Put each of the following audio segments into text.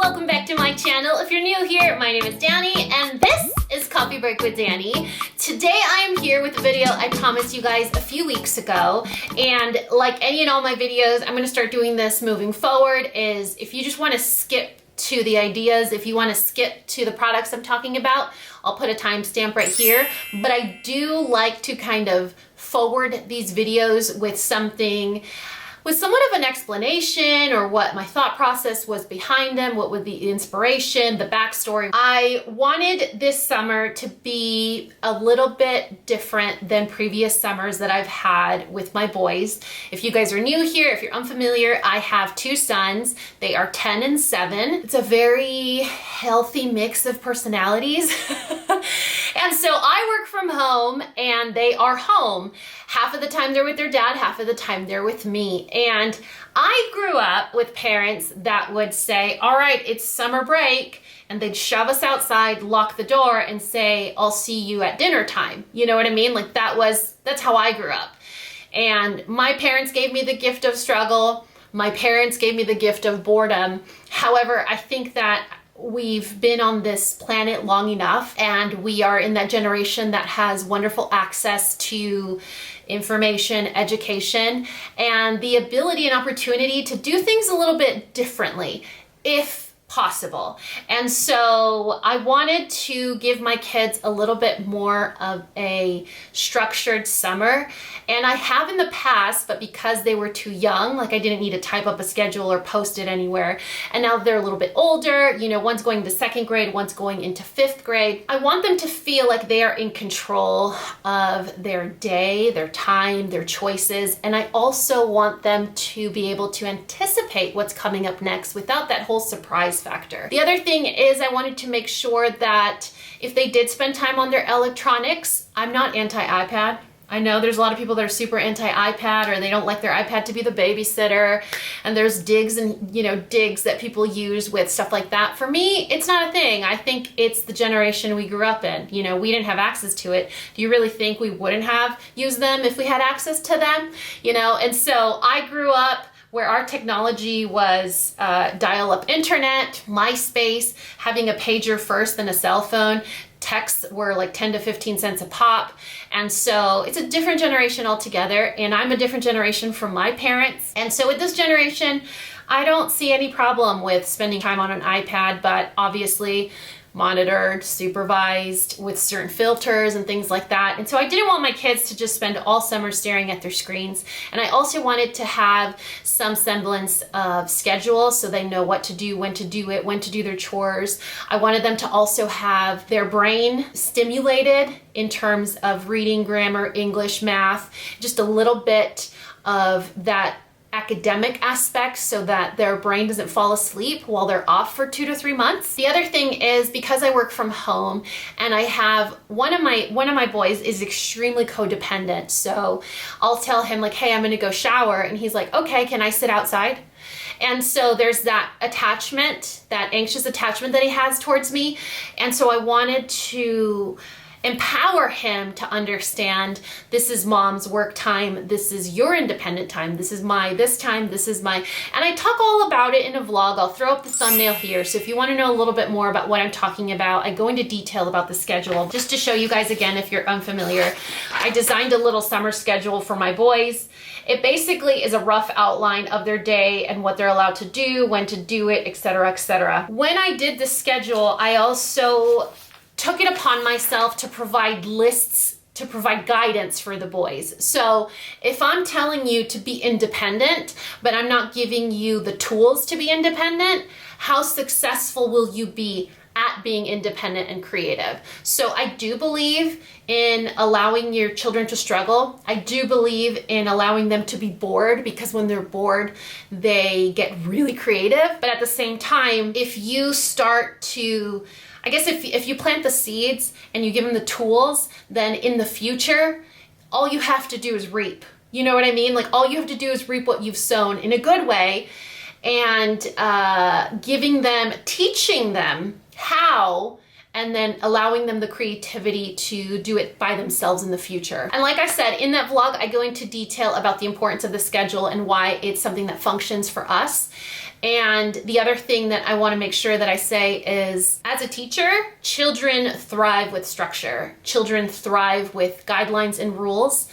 welcome back to my channel. If you're new here, my name is Dani and this is Coffee Break with Dani. Today I am here with a video I promised you guys a few weeks ago, and like any and all my videos, I'm going to start doing this moving forward. Is if you just want to skip to the ideas, if you want to skip to the products I'm talking about, I'll put a timestamp right here. But I do like to kind of forward these videos with something, with somewhat of an explanation or what my thought process was behind them, what was the inspiration, the backstory. I wanted this summer to be a little bit different than previous summers that I've had with my boys. If you guys are new here, if you're unfamiliar, I have two sons. They are 10 and 7. It's a very healthy mix of personalities. And so I work from home and they are home. Half of the time they're with their dad, half of the time they're with me. And I grew up with parents that would say, all right, it's summer break, and they'd shove us outside, lock the door, and say, I'll see you at dinner time. You know what I mean? Like that's how I grew up. And my parents gave me the gift of struggle. My parents gave me the gift of boredom. However, I think that we've been on this planet long enough, and we are in that generation that has wonderful access to information, education, and the ability and opportunity to do things a little bit differently, if possible. And so I wanted to give my kids a little bit more of a structured summer. And I have in the past, but because they were too young, like I didn't need to type up a schedule or post it anywhere. And now they're a little bit older, you know, one's going to second grade, one's going into 5th grade. I want them to feel like they are in control of their day, their time, their choices. And I also want them to be able to anticipate what's coming up next without that whole surprise factor. The other thing is I wanted to make sure that if they did spend time on their electronics, I'm not anti-iPad. I know there's a lot of people that are super anti-iPad, or they don't like their iPad to be the babysitter, and there's digs and digs that people use with stuff like that. For me, it's not a thing. I think it's the generation we grew up in. You know, we didn't have access to it. Do you really think we wouldn't have used them if we had access to them? You know, and so I grew up where our technology was dial-up internet, MySpace, having a pager first, then a cell phone. Texts were like 10 to 15 cents a pop. And so it's a different generation altogether. And I'm a different generation from my parents. And so with this generation, I don't see any problem with spending time on an iPad, but obviously monitored, supervised with certain filters and things like that. And so I didn't want my kids to just spend all summer staring at their screens. And I also wanted to have some semblance of schedule so they know what to do, when to do it, when to do their chores. I wanted them to also have their brain stimulated in terms of reading, grammar, English, math, just a little bit of that academic aspect so that their brain doesn't fall asleep while they're off for 2 to 3 months. The other thing is, because I work from home and I have one of my boys is extremely codependent. So I'll tell him like, hey, I'm gonna go shower, and he's like, okay, can I sit outside? And so there's that attachment, that anxious attachment that he has towards me. And so I wanted to empower him to understand, this is mom's work time, this is your independent time, this is my this time, this is my, and I talk all about it in a vlog. I'll throw up the thumbnail here. So if you want to know a little bit more about what I'm talking about, I go into detail about the schedule. Just to show you guys again, if you're unfamiliar, I designed a little summer schedule for my boys. It basically is a rough outline of their day and what they're allowed to do, when to do it, etc., etc. When I did the schedule, I also took it upon myself to provide lists, to provide guidance for the boys. So if I'm telling you to be independent, but I'm not giving you the tools to be independent, how successful will you be at being independent and creative? So I do believe in allowing your children to struggle. I do believe in allowing them to be bored, because when they're bored, they get really creative. But at the same time, if you start to, I guess if you plant the seeds and you give them the tools, then in the future, all you have to do is reap. You know what I mean? Like all you have to do is reap what you've sown in a good way, and teaching them how and then allowing them the creativity to do it by themselves in the future. And like I said, in that vlog, I go into detail about the importance of the schedule and why it's something that functions for us. And the other thing that I want to make sure that I say is, as a teacher, children thrive with structure. Children thrive with guidelines and rules.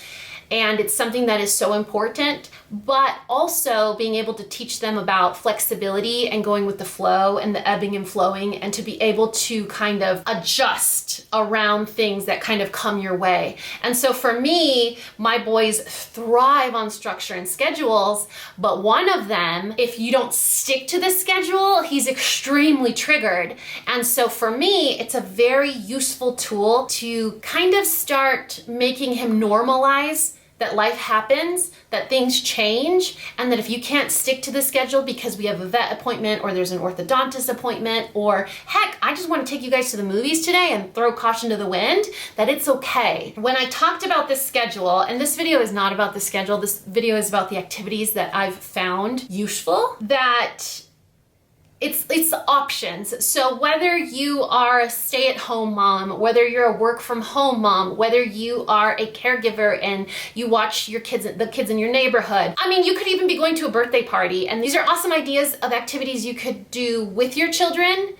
And it's something that is so important, but also being able to teach them about flexibility and going with the flow and the ebbing and flowing, and to be able to kind of adjust around things that kind of come your way. And so for me, my boys thrive on structure and schedules, but one of them, if you don't stick to the schedule, he's extremely triggered. And so for me, it's a very useful tool to kind of start making him normalize that life happens, that things change, and that if you can't stick to the schedule because we have a vet appointment or there's an orthodontist appointment, or heck, I just want to take you guys to the movies today and throw caution to the wind, that it's okay. When I talked about this schedule, and this video is not about the schedule, this video is about the activities that I've found useful, that it's options. So whether you are a stay-at-home mom, whether you're a work-from-home mom, whether you are a caregiver and you watch the kids in your neighborhood. I mean, you could even be going to a birthday party, and these are awesome ideas of activities you could do with your children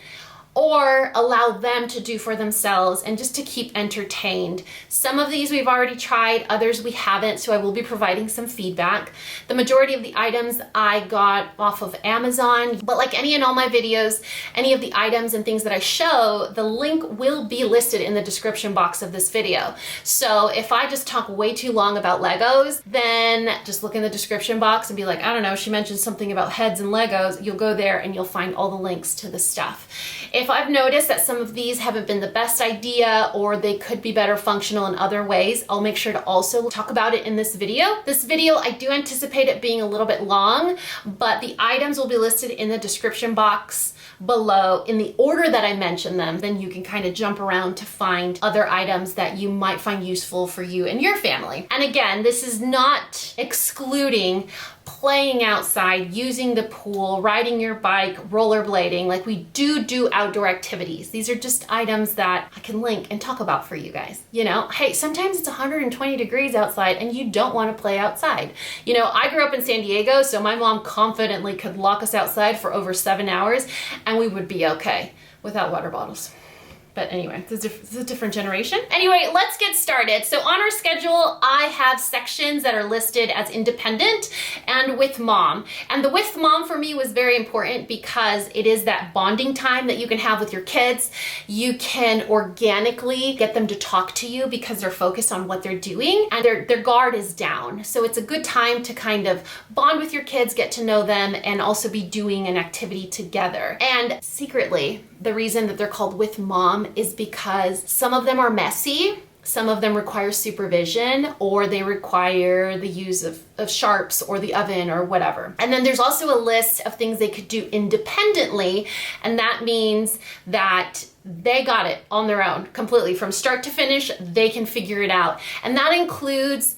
or allow them to do for themselves, and just to keep entertained. Some of these we've already tried, others we haven't, so I will be providing some feedback. The majority of the items I got off of Amazon, but like any and all my videos, any of the items and things that I show, the link will be listed in the description box of this video. So if I just talk way too long about Legos, then just look in the description box and be like, I don't know, she mentioned something about heads and Legos. You'll go there and you'll find all the links to the stuff. If I've noticed that some of these haven't been the best idea, or they could be better functional in other ways, I'll make sure to also talk about it in this video. This video, I do anticipate it being a little bit long, but the items will be listed in the description box below in the order that I mentioned them. Then you can kind of jump around to find other items that you might find useful for you and your family. And again, this is not excluding playing outside, using the pool, riding your bike, rollerblading. Like, we do outdoor activities. These are just items that I can link and talk about for you guys. You know, hey, sometimes it's 120 degrees outside and you don't want to play outside. You know, I grew up in San Diego, so my mom confidently could lock us outside for over 7 hours and we would be okay without water bottles. But anyway, this is a different generation. Anyway, let's get started. So on our schedule, I have sections that are listed as independent and with mom. And the with mom for me was very important because it is that bonding time that you can have with your kids. You can organically get them to talk to you because they're focused on what they're doing and their guard is down. So it's a good time to kind of bond with your kids, get to know them, and also be doing an activity together. And secretly, the reason that they're called with mom is because some of them are messy, some of them require supervision, or they require the use of sharps or the oven or whatever. And then there's also a list of things they could do independently, and that means that they got it on their own completely. From start to finish, they can figure it out. And that includes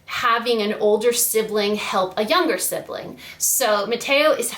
having an older sibling help a younger sibling. So Mateo is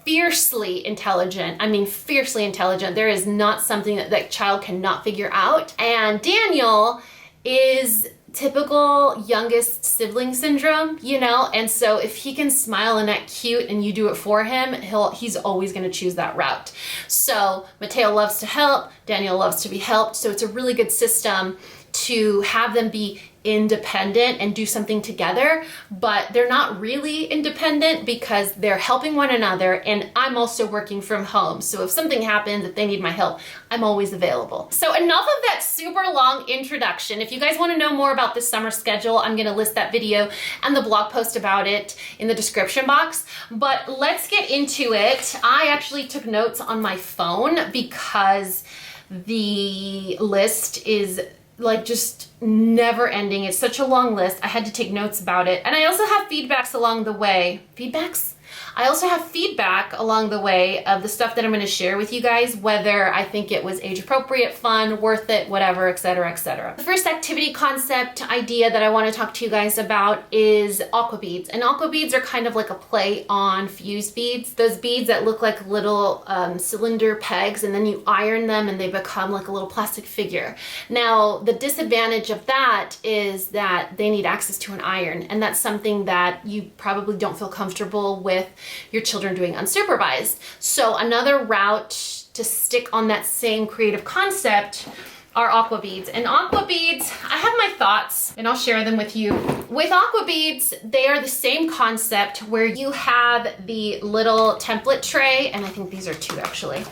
fiercely intelligent. I mean, fiercely intelligent. There is not something that child cannot figure out. And Daniel is typical youngest sibling syndrome, you know? And so if he can smile and act cute and you do it for him, he's always gonna choose that route. So Mateo loves to help, Daniel loves to be helped. So it's a really good system to have them be independent and do something together, but they're not really independent because they're helping one another, and I'm also working from home. So if something happens, if they need my help, I'm always available. So enough of that super long introduction. If you guys want to know more about this summer schedule, I'm going to list that video and the blog post about it in the description box, but let's get into it. I actually took notes on my phone because the list is like just never ending. It's such a long list. I had to take notes about it. And I also have feedbacks along the way. Feedbacks? I also have feedback along the way of the stuff that I'm going to share with you guys, whether I think it was age appropriate, fun, worth it, whatever, etc., etc. The first activity concept idea that I want to talk to you guys about is Aquabeads. And Aquabeads are kind of like a play on fuse beads. Those beads that look like little cylinder pegs, and then you iron them and they become like a little plastic figure. Now, the disadvantage of that is that they need access to an iron, and that's something that you probably don't feel comfortable with your children doing unsupervised. So another route to stick on that same creative concept are Aquabeads. And Aquabeads, I have my thoughts and I'll share them with you. With Aquabeads, they are the same concept where you have the little template tray, and I think these are 2 actually.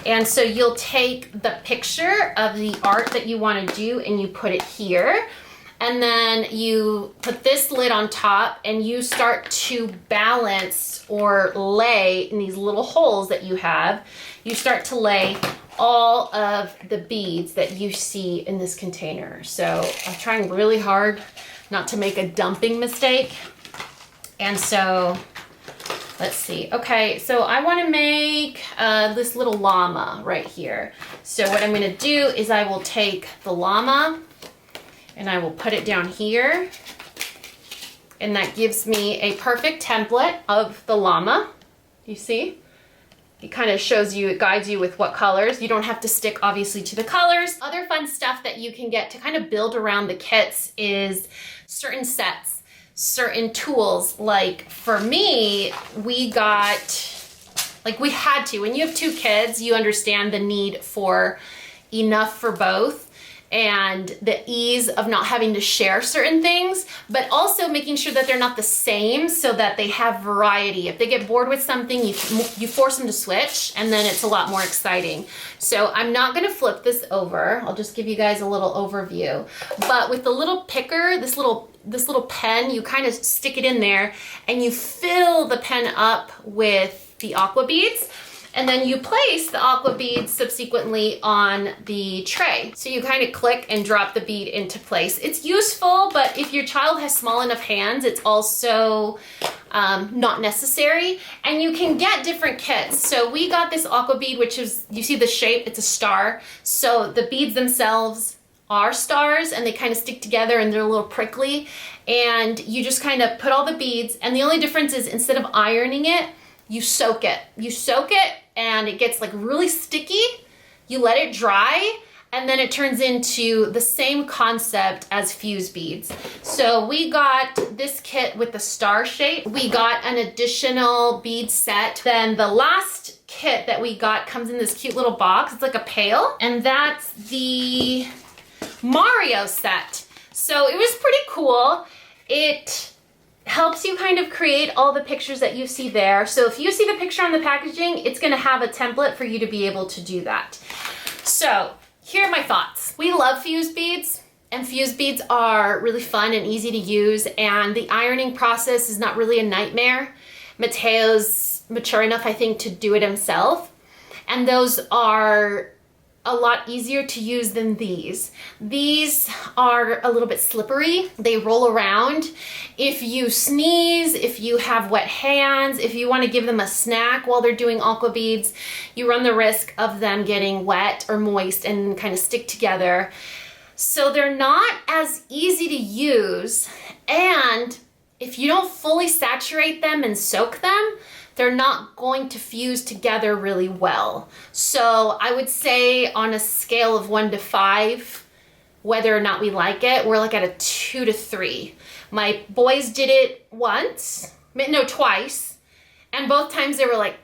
And so you'll take the picture of the art that you want to do and you put it here. And then you put this lid on top and you start to balance or lay in these little holes that you have. You start to lay all of the beads that you see in this container. So I'm trying really hard not to make a dumping mistake. And so let's see. Okay, so I want to make this little llama right here. So what I'm going to do is I will take the llama and I will put it down here. And that gives me a perfect template of the llama. You see? It kind of shows you, it guides you with what colors. You don't have to stick obviously to the colors. Other fun stuff that you can get to kind of build around the kits is certain sets, certain tools. Like for me, we had to. When you have 2 kids, you understand the need for enough for both, and the ease of not having to share certain things, but also making sure that they're not the same so that they have variety. If they get bored with something, you force them to switch, and then it's a lot more exciting. So I'm not gonna flip this over. I'll just give you guys a little overview. But with the little picker, this little pen, you kind of stick it in there and you fill the pen up with the Aquabeads. And then you place the Aquabeads subsequently on the tray. So you kind of click and drop the bead into place. It's useful, but if your child has small enough hands, it's also not necessary. And you can get different kits. So we got this Aquabead, which is, you see the shape, it's a star. So the beads themselves are stars and they kind of stick together and they're a little prickly. And you just kind of put all the beads, and the only difference is instead of ironing it, you soak it. You soak it and it gets like really sticky. You let it dry, and then it turns into the same concept as fuse beads. So we got this kit with the star shape. We got an additional bead set. Then the last kit that we got comes in this cute little box. It's like a pail, and that's the Mario set. So it was pretty cool. It helps you kind of create all the pictures that you see there. So if you see the picture on the packaging, it's gonna have a template for you to be able to do that. So here are my thoughts. We love fuse beads, and fuse beads are really fun and easy to use, and the ironing process is not really a nightmare. Mateo's mature enough, I think, to do it himself, and those are a lot easier to use than these. These are a little bit slippery. They roll around. If you sneeze, if you have wet hands, if you want to give them a snack while they're doing Aquabeads, you run the risk of them getting wet or moist and kind of stick together. So they're not as easy to use, and if you don't fully saturate them and soak them, they're not going to fuse together really well. So I would say on a scale of 1 to 5, whether or not we like it, we're like at a 2 to 3. My boys did it twice, and both times they were like,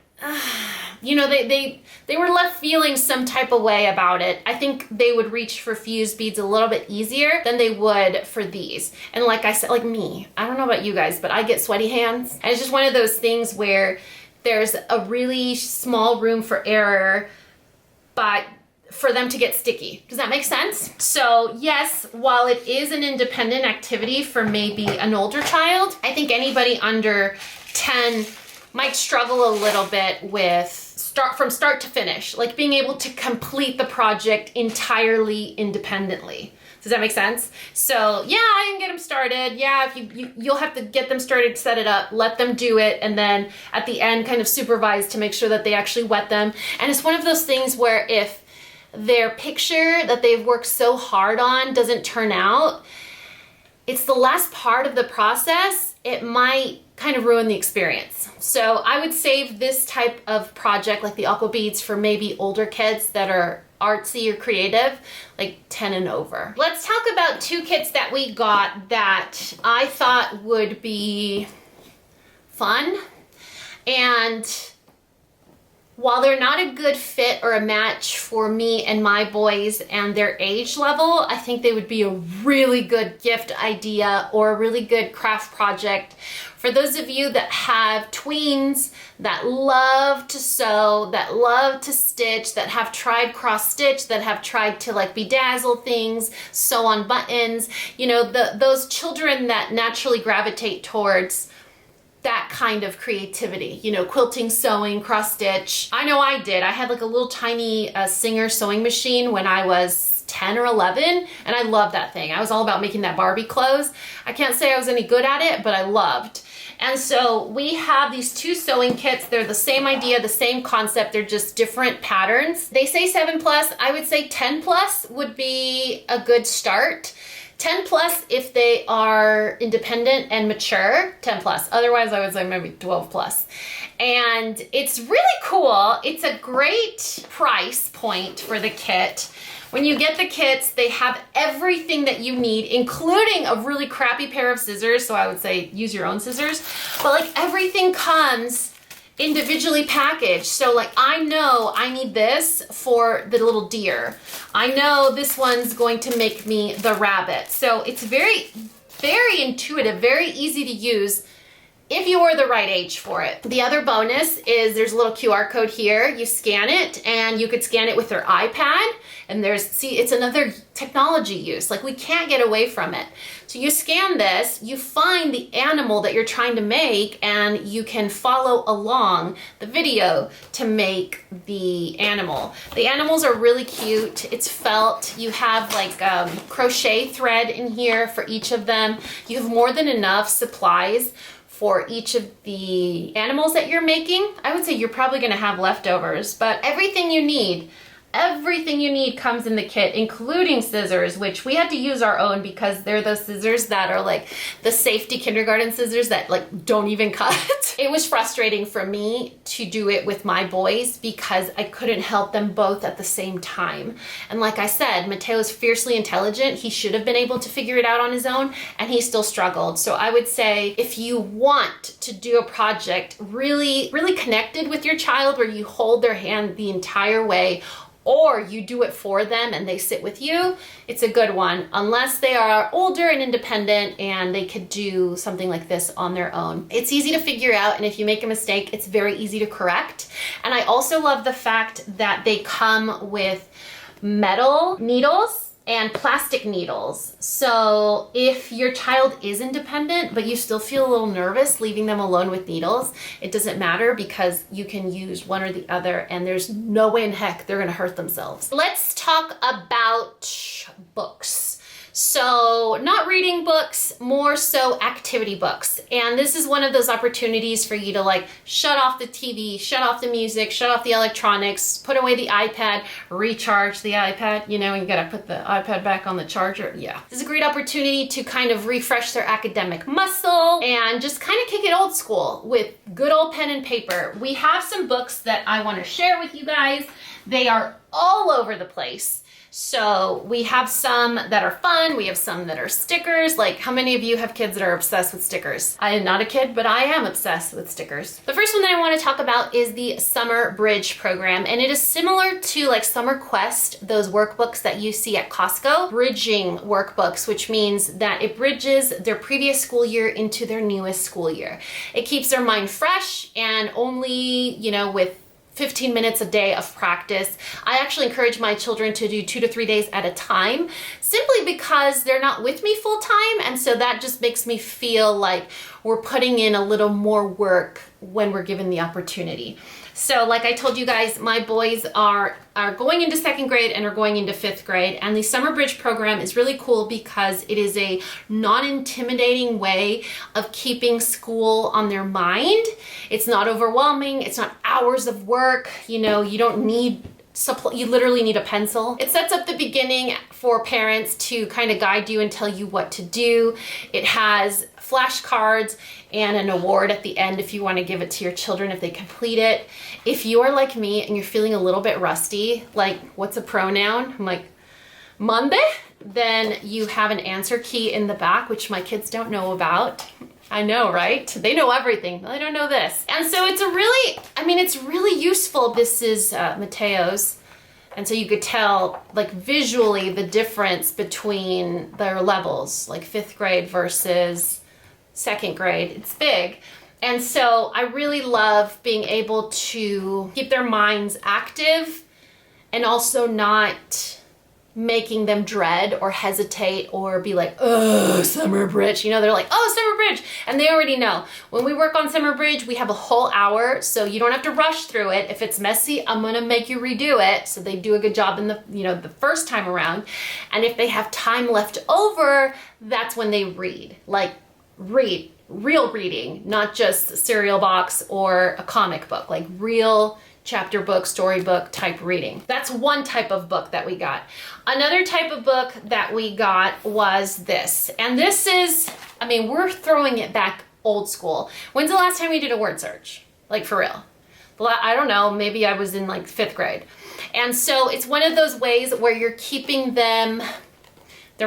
you know, they were left feeling some type of way about it. I think they would reach for fuse beads a little bit easier than they would for these. And like I said, like me, I don't know about you guys, but I get sweaty hands. And it's just one of those things where there's a really small room for error, but for them to get sticky. Does that make sense? So yes, while it is an independent activity for maybe an older child, I think anybody under 10 might struggle a little bit with from start to finish, like being able to complete the project entirely independently. Does that make sense? So yeah, I can get them started. Yeah, if you'll have to get them started, set it up, let them do it, and then at the end kind of supervise to make sure that they actually wet them. And it's one of those things where if their picture that they've worked so hard on doesn't turn out, it's the last part of the process. It might kind of ruin the experience. So I would save this type of project like the Aquabeads for maybe older kids that are artsy or creative, like 10 and over. Let's talk about 2 kits that we got that I thought would be fun. And while they're not a good fit or a match for me and my boys and their age level, I think they would be a really good gift idea or a really good craft project for those of you that have tweens that love to sew, that love to stitch, that have tried cross stitch, that have tried to like bedazzle things, sew on buttons, you know, those children that naturally gravitate towards that kind of creativity, you know, quilting, sewing, cross stitch. I know I did. I had like a little tiny Singer sewing machine when I was 10 or 11, and I loved that thing. I was all about making that Barbie clothes. I can't say I was any good at it, but I loved. And so we have these 2 sewing kits. They're the same idea, the same concept. They're just different patterns. They say 7+. I would say 10+ would be a good start. 10+ if they are independent and mature, 10+. Otherwise, I would say maybe 12+. And it's really cool. It's a great price point for the kit. When you get the kits, they have everything that you need, including a really crappy pair of scissors. So I would say use your own scissors. But like everything comes individually packaged. So like I know I need this for the little deer. I know this one's going to make me the rabbit. So it's very, very intuitive, very easy to use if you are the right age for it. The other bonus is there's a little QR code here. You scan it and you could scan it with your iPad. And there's, see, it's another technology use. Like we can't get away from it. So you scan this, you find the animal that you're trying to make, and you can follow along the video to make the animal. The animals are really cute. It's felt. You have like crochet thread in here for each of them. You have more than enough supplies for each of the animals that you're making. I would say you're probably gonna have leftovers, but everything you need comes in the kit, including scissors, which we had to use our own because they're those scissors that are like the safety kindergarten scissors that like don't even cut. It was frustrating for me to do it with my boys because I couldn't help them both at the same time. And like I said, Mateo's fiercely intelligent. He should have been able to figure it out on his own, and he still struggled. So I would say if you want to do a project really, really connected with your child where you hold their hand the entire way, or you do it for them and they sit with you, it's a good one, unless they are older and independent and they could do something like this on their own. It's easy to figure out, and if you make a mistake, it's very easy to correct. And I also love the fact that they come with metal needles and plastic needles. So if your child is independent, but you still feel a little nervous leaving them alone with needles, it doesn't matter because you can use one or the other, and there's no way in heck they're gonna hurt themselves. Let's talk about books. So not reading books, more so activity books. And this is one of those opportunities for you to like shut off the TV, shut off the music, shut off the electronics, put away the iPad, recharge the iPad. You know, you gotta put the iPad back on the charger. Yeah. This is a great opportunity to kind of refresh their academic muscle and just kind of kick it old school with good old pen and paper. We have some books that I wanna share with you guys. They are all over the place. So we have some that are fun, we have some that are stickers. Like, how many of you have kids that are obsessed with stickers? I am not a kid, but I am obsessed with stickers. The first one that I want to talk about is the Summer Bridge program, and it is similar to like Summer Quest, those workbooks that you see at Costco. Bridging workbooks, which means that it bridges their previous school year into their newest school year. It keeps their mind fresh, and only, you know, with 15 minutes a day of practice. I actually encourage my children to do 2 to 3 days at a time, simply because they're not with me full time. And so that just makes me feel like we're putting in a little more work when we're given the opportunity. So like I told you guys, my boys are going into 2nd grade and are going into 5th grade, and the Summer Bridge program is really cool because it is a non-intimidating way of keeping school on their mind. It's not overwhelming, it's not hours of work, you know, you don't need you literally need a pencil. It sets up the beginning for parents to kind of guide you and tell you what to do. It has flashcards and an award at the end if you want to give it to your children if they complete it. If you are like me and you're feeling a little bit rusty, like what's a pronoun? I'm like, Monday? Then you have an answer key in the back, which my kids don't know about. I know, right? They know everything. They don't know this. And so it's it's really useful. This is Mateo's. And so you could tell, like, visually the difference between their levels, like 5th grade versus 2nd grade. It's big. And so I really love being able to keep their minds active and also not making them dread or hesitate or be like, oh, Summer Bridge. You know, they're like, oh, Summer Bridge. And they already know. When we work on Summer Bridge, we have a whole hour, so you don't have to rush through it. If it's messy, I'm gonna make you redo it. So they do a good job in the first time around. And if they have time left over, that's when they read. Like, real reading, not just cereal box or a comic book, like real chapter book, storybook type reading. That's one type of book that we got. Another type of book that we got was this. And this is, we're throwing it back old school. When's the last time we did a word search? Like, for real? I don't know, maybe I was in like 5th grade. And so it's one of those ways where you're keeping their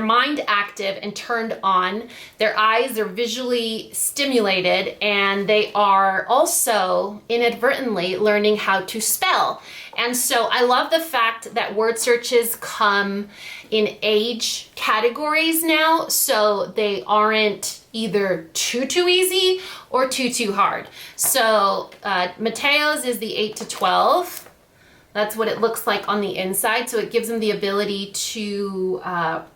mind active and turned on. Their eyes are visually stimulated, and they are also inadvertently learning how to spell. And so I love the fact that word searches come in age categories now, so they aren't either too easy or too hard. So Mateo's is the 8 to 12. That's what it looks like on the inside. So it gives them the ability to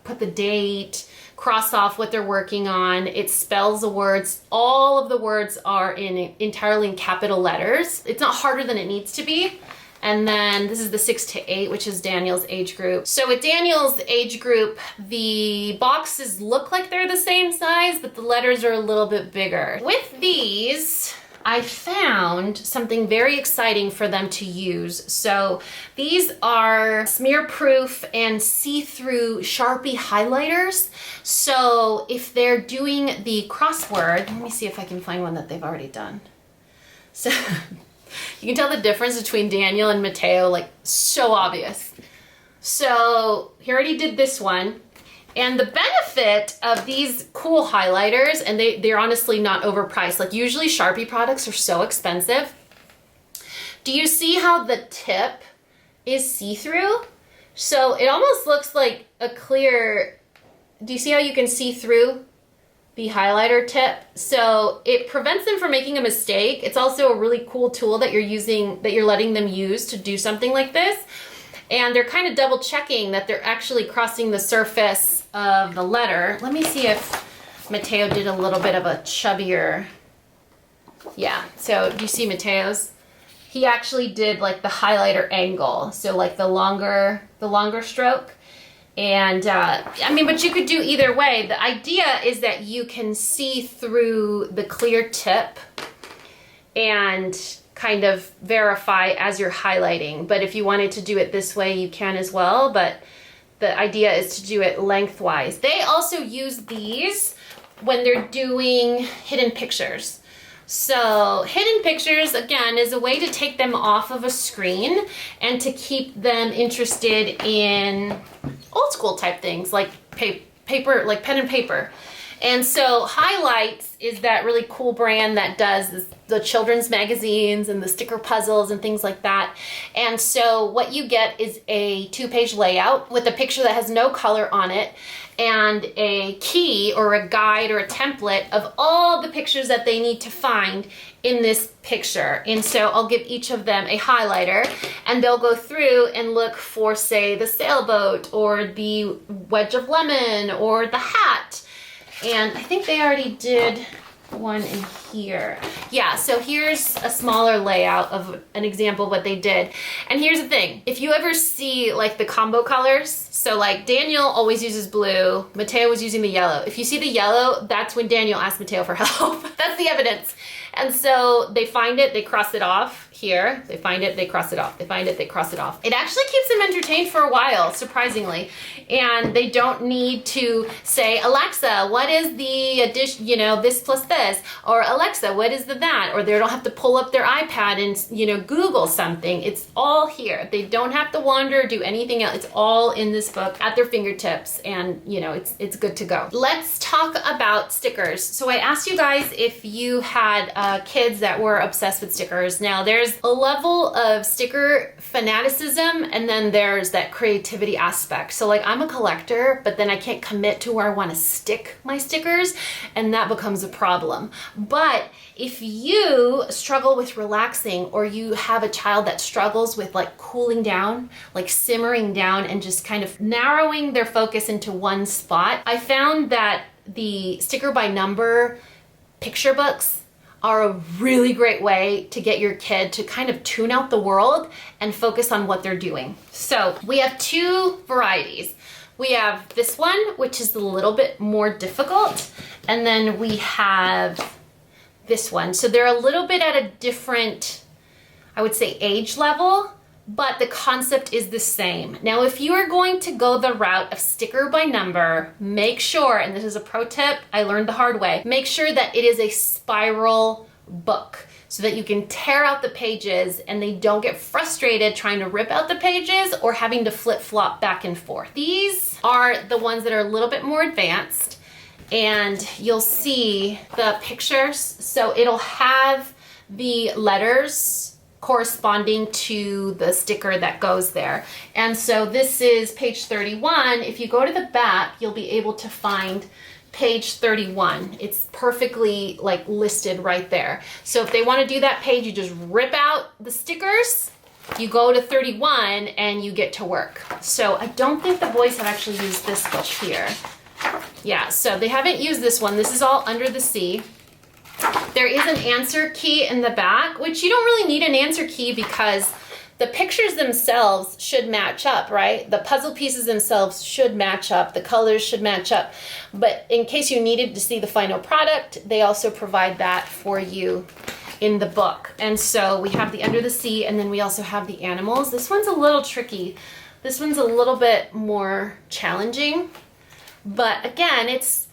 put the date, cross off what they're working on. It spells the words. All of the words are entirely in capital letters. It's not harder than it needs to be. And then this is the 6 to 8, which is Daniel's age group. So with Daniel's age group, the boxes look like they're the same size, but the letters are a little bit bigger. With these, I found something very exciting for them to use. So these are smear-proof and see-through Sharpie highlighters. So if they're doing the crossword, let me see if I can find one that they've already done. So you can tell the difference between Daniel and Mateo, like, so obvious. So he already did this one. And the benefit of these cool highlighters, and they're honestly not overpriced. Like, usually Sharpie products are so expensive. Do you see how the tip is see-through? So it almost looks like a clear, do you see how you can see through the highlighter tip? So it prevents them from making a mistake. It's also a really cool tool that you're letting them use to do something like this. And they're kind of double checking that they're actually crossing the surface of the letter. Let me see if Mateo did a little bit of a chubbier. Yeah, so do you see Mateo's? He actually did like the highlighter angle. So like the longer stroke. And but you could do either way. The idea is that you can see through the clear tip and kind of verify as you're highlighting. But if you wanted to do it this way, you can as well. But the idea is to do it lengthwise. They also use these when they're doing hidden pictures. So hidden pictures, again, is a way to take them off of a screen and to keep them interested in old school type things like paper, like pen and paper. And so Highlights is that really cool brand that does the children's magazines and the sticker puzzles and things like that. And so what you get is a 2-page layout with a picture that has no color on it and a key or a guide or a template of all the pictures that they need to find in this picture. And so I'll give each of them a highlighter and they'll go through and look for, say, the sailboat or the wedge of lemon or the hat. And I think they already did one in here. Yeah, so here's a smaller layout of an example of what they did. And here's the thing, if you ever see like the combo colors, so like Daniel always uses blue, Mateo was using the yellow. If you see the yellow, that's when Daniel asked Mateo for help. That's the evidence. And so they find it, they cross it off here. They find it, they cross it off. They find it, they cross it off. It actually keeps them entertained for a while, surprisingly. And they don't need to say, Alexa, what is the addition, you know, this plus this? Or Alexa, what is the that? Or they don't have to pull up their iPad and, you know, Google something. It's all here. They don't have to wander or do anything else. It's all in this book at their fingertips, and, you know, it's good to go. Let's talk about stickers. So I asked you guys if you had kids that were obsessed with stickers. Now there's a level of sticker fanaticism, and then there's that creativity aspect. So like I'm a collector, but then I can't commit to where I want to stick my stickers, and that becomes a problem. But if you struggle with relaxing, or you have a child that struggles with like cooling down, like simmering down and just kind of narrowing their focus into one spot, I found that the sticker by number picture books are a really great way to get your kid to kind of tune out the world and focus on what they're doing. So we have two varieties. We have this one, which is a little bit more difficult, and then we have this one. So they're a little bit at a different, I would say, age level, but the concept is the same. Now, if you are going to go the route of sticker by number, make sure, and this is a pro tip I learned the hard way, make sure that it is a spiral book so that you can tear out the pages and they don't get frustrated trying to rip out the pages or having to flip-flop back and forth. These are the ones that are a little bit more advanced, and you'll see the pictures. So it'll have the letters corresponding to the sticker that goes there. And so this is page 31. If you go to the back, you'll be able to find page 31. It's perfectly like listed right there. So if they want to do that page, you just rip out the stickers, you go to 31, and you get to work. So I don't think the boys have actually used this book here. Yeah, so they haven't used this one. This is all Under the Sea. There is an answer key in the back, which you don't really need an answer key because the pictures themselves should match up, right? The puzzle pieces themselves should match up. The colors should match up. But in case you needed to see the final product, they also provide that for you in the book. And so we have the Under the Sea, and then we also have the animals. This one's a little tricky. This one's a little bit more challenging. But again, it's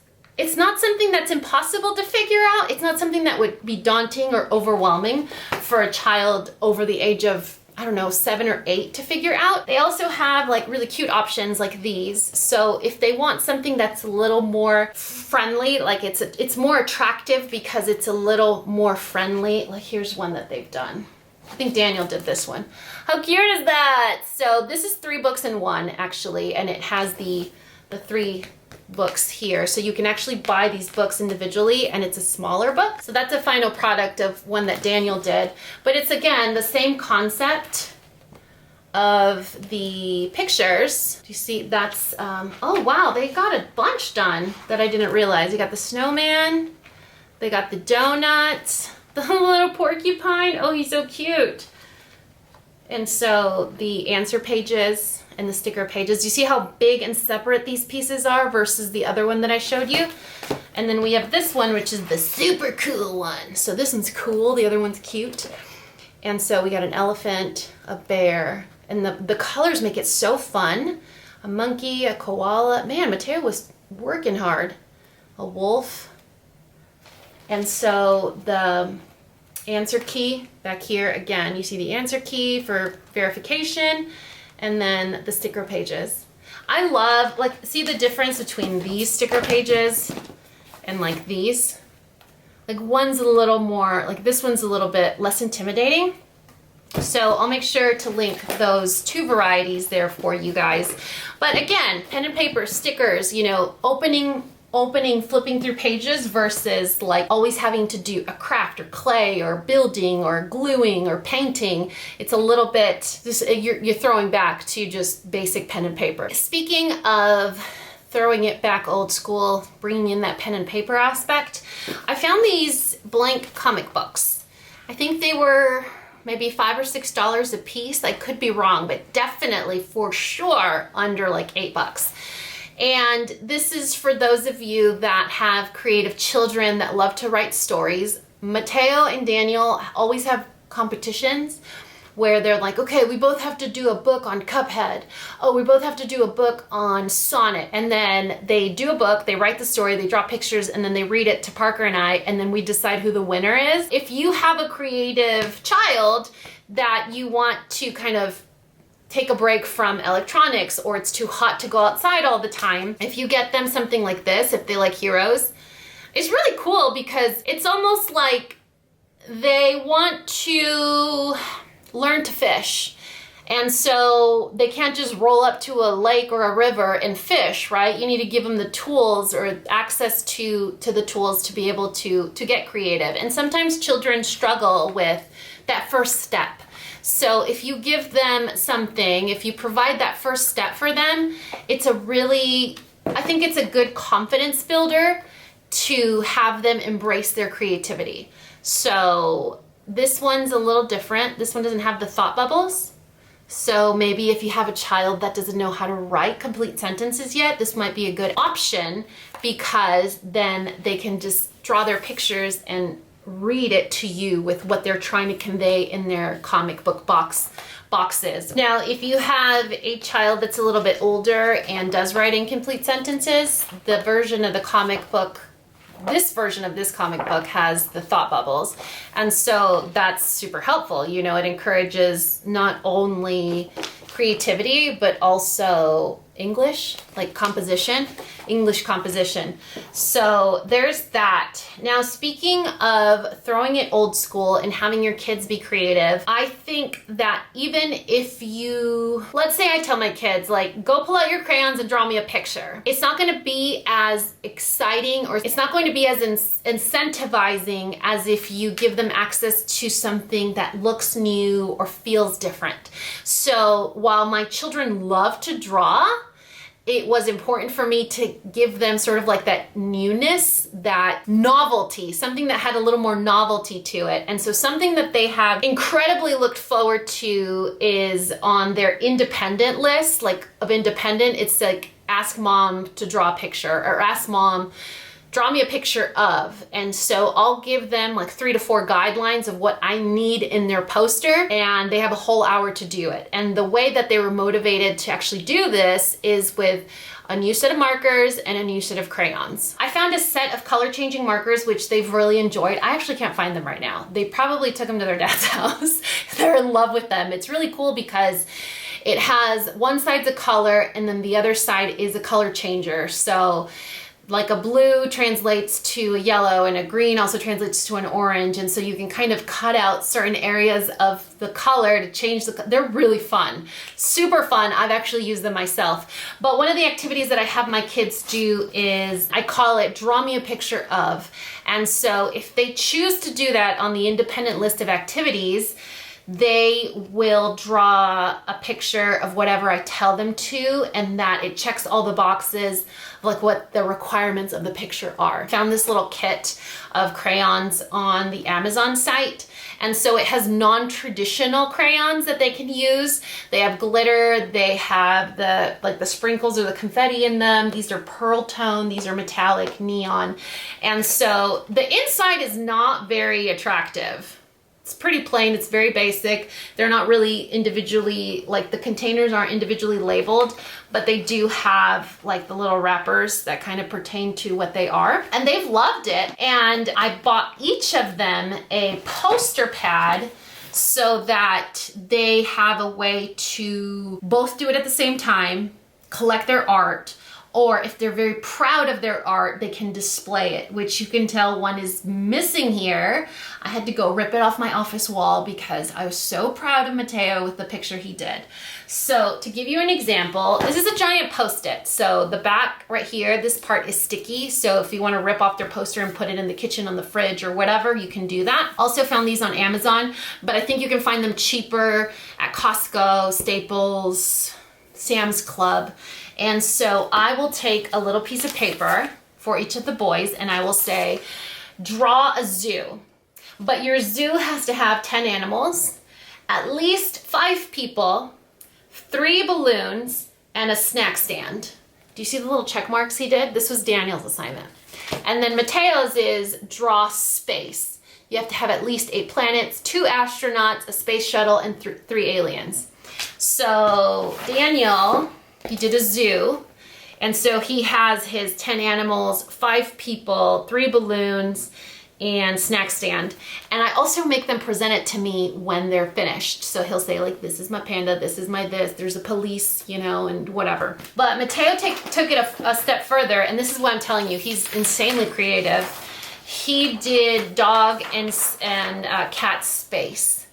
not something that's impossible to figure out. It's not something that would be daunting or overwhelming for a child over the age of, I don't know, 7 or 8 to figure out. They also have like really cute options like these. So if they want something that's a little more friendly, like it's more attractive because it's a little more friendly. Like here's one that they've done. I think Daniel did this one. How cute is that? So this is 3 books in one actually, and it has the 3 books here, so you can actually buy these books individually, and it's a smaller book. So that's a final product of one that Daniel did, but it's again the same concept of the pictures. Do you see? That's oh wow, they got a bunch done that I didn't realize. They got the snowman, they got the donut, the little porcupine. Oh, he's so cute. And so the answer pages and the sticker pages. You see how big and separate these pieces are versus the other one that I showed you? And then we have this one, which is the super cool one. So this one's cool, the other one's cute. And so we got an elephant, a bear, and the colors make it so fun. A monkey, a koala. Man, Mateo was working hard. A wolf. And so the answer key back here, again, you see the answer key for verification, and then the sticker pages. I love, like, see the difference between these sticker pages and like these? Like one's a little more, like this one's a little bit less intimidating. So I'll make sure to link those 2 varieties there for you guys. But again, pen and paper, stickers, you know, opening, flipping through pages versus like always having to do a craft or clay or building or gluing or painting. It's a little bit, you're throwing back to just basic pen and paper. Speaking of throwing it back old school, bringing in that pen and paper aspect, I found these blank comic books. I think they were maybe $5 or $6 a piece. I could be wrong, but definitely for sure under like $8. And this is for those of you that have creative children that love to write stories. Mateo and Daniel always have competitions where they're like, okay, we both have to do a book on Cuphead. Oh, we both have to do a book on Sonnet. And then they do a book, they write the story, they draw pictures, and then they read it to Parker and I, and then we decide who the winner is. If you have a creative child that you want to kind of take a break from electronics, or it's too hot to go outside all the time, if you get them something like this, if they like heroes, it's really cool because it's almost like they want to learn to fish. And so they can't just roll up to a lake or a river and fish, right? You need to give them the tools or access to the tools to be able to get creative. And sometimes children struggle with that first step. So if you give them something, if you provide that first step for them, it's a really, I think it's a good confidence builder to have them embrace their creativity. So this one's a little different. This one doesn't have the thought bubbles. So maybe if you have a child that doesn't know how to write complete sentences yet, this might be a good option because then they can just draw their pictures and read it to you with what they're trying to convey in their comic book boxes. Now, if you have a child that's a little bit older and does write incomplete sentences, the version of the comic book, this version of this comic book has the thought bubbles. And so that's super helpful. You know, it encourages not only creativity, but also English, like composition, English composition. So there's that. Now, speaking of throwing it old school and having your kids be creative, I think that even if you, let's say I tell my kids, like, go pull out your crayons and draw me a picture. It's not going to be as exciting, or it's not going to be as incentivizing as if you give them access to something that looks new or feels different. So while my children love to draw, it was important for me to give them sort of like that newness, that novelty, something that had a little more novelty to it. And so something that they have incredibly looked forward to is on their independent list, like of independent, it's like ask mom to draw a picture, or ask mom, draw me a picture of. And so I'll give them like 3 to 4 guidelines of what I need in their poster, and they have a whole hour to do it. And the way that they were motivated to actually do this is with a new set of markers and a new set of crayons. I found a set of color changing markers, which they've really enjoyed. I actually can't find them right now. They probably took them to their dad's house. They're in love with them. It's really cool because it has one side's a color and then the other side is a color changer. So like a blue translates to a yellow and a green also translates to an orange. And so you can kind of cut out certain areas of the color to change they're really fun, super fun. I've actually used them myself. But one of the activities that I have my kids do is, I call it draw me a picture of. And so if they choose to do that on the independent list of activities, they will draw a picture of whatever I tell them to, and that it checks all the boxes of like what the requirements of the picture are. I found this little kit of crayons on the Amazon site, and so it has non-traditional crayons that they can use. They have glitter, they have the sprinkles or the confetti in them. These are pearl tone, these are metallic neon. And so the inside is not very attractive. It's pretty plain, it's very basic. They're not really individually, like the containers aren't individually labeled, but they do have like the little wrappers that kind of pertain to what they are. And they've loved it. And I bought each of them a poster pad so that they have a way to both do it at the same time, collect their art, or if they're very proud of their art, they can display it, which you can tell one is missing here. I had to go rip it off my office wall because I was so proud of Mateo with the picture he did. So to give you an example, this is a giant Post-it. So the back right here, this part is sticky. So if you want to rip off their poster and put it in the kitchen on the fridge or whatever, you can do that. Also found these on Amazon, but I think you can find them cheaper at Costco, Staples, Sam's Club. And so I will take a little piece of paper for each of the boys and I will say, draw a zoo. But your zoo has to have 10 animals, at least 5 people, 3 balloons, and a snack stand. Do you see the little check marks he did? This was Daniel's assignment. And then Mateo's is draw space. You have to have at least 8 planets, 2 astronauts, a space shuttle, and 3 aliens. So Daniel, he did a zoo. And so he has his 10 animals, 5 people, 3 balloons, and snack stand. And I also make them present it to me when they're finished. So he'll say like, this is my panda, this is my this, there's a police, you know, and whatever. But Mateo took it a step further, and this is what I'm telling you, he's insanely creative. He did dog and cat space.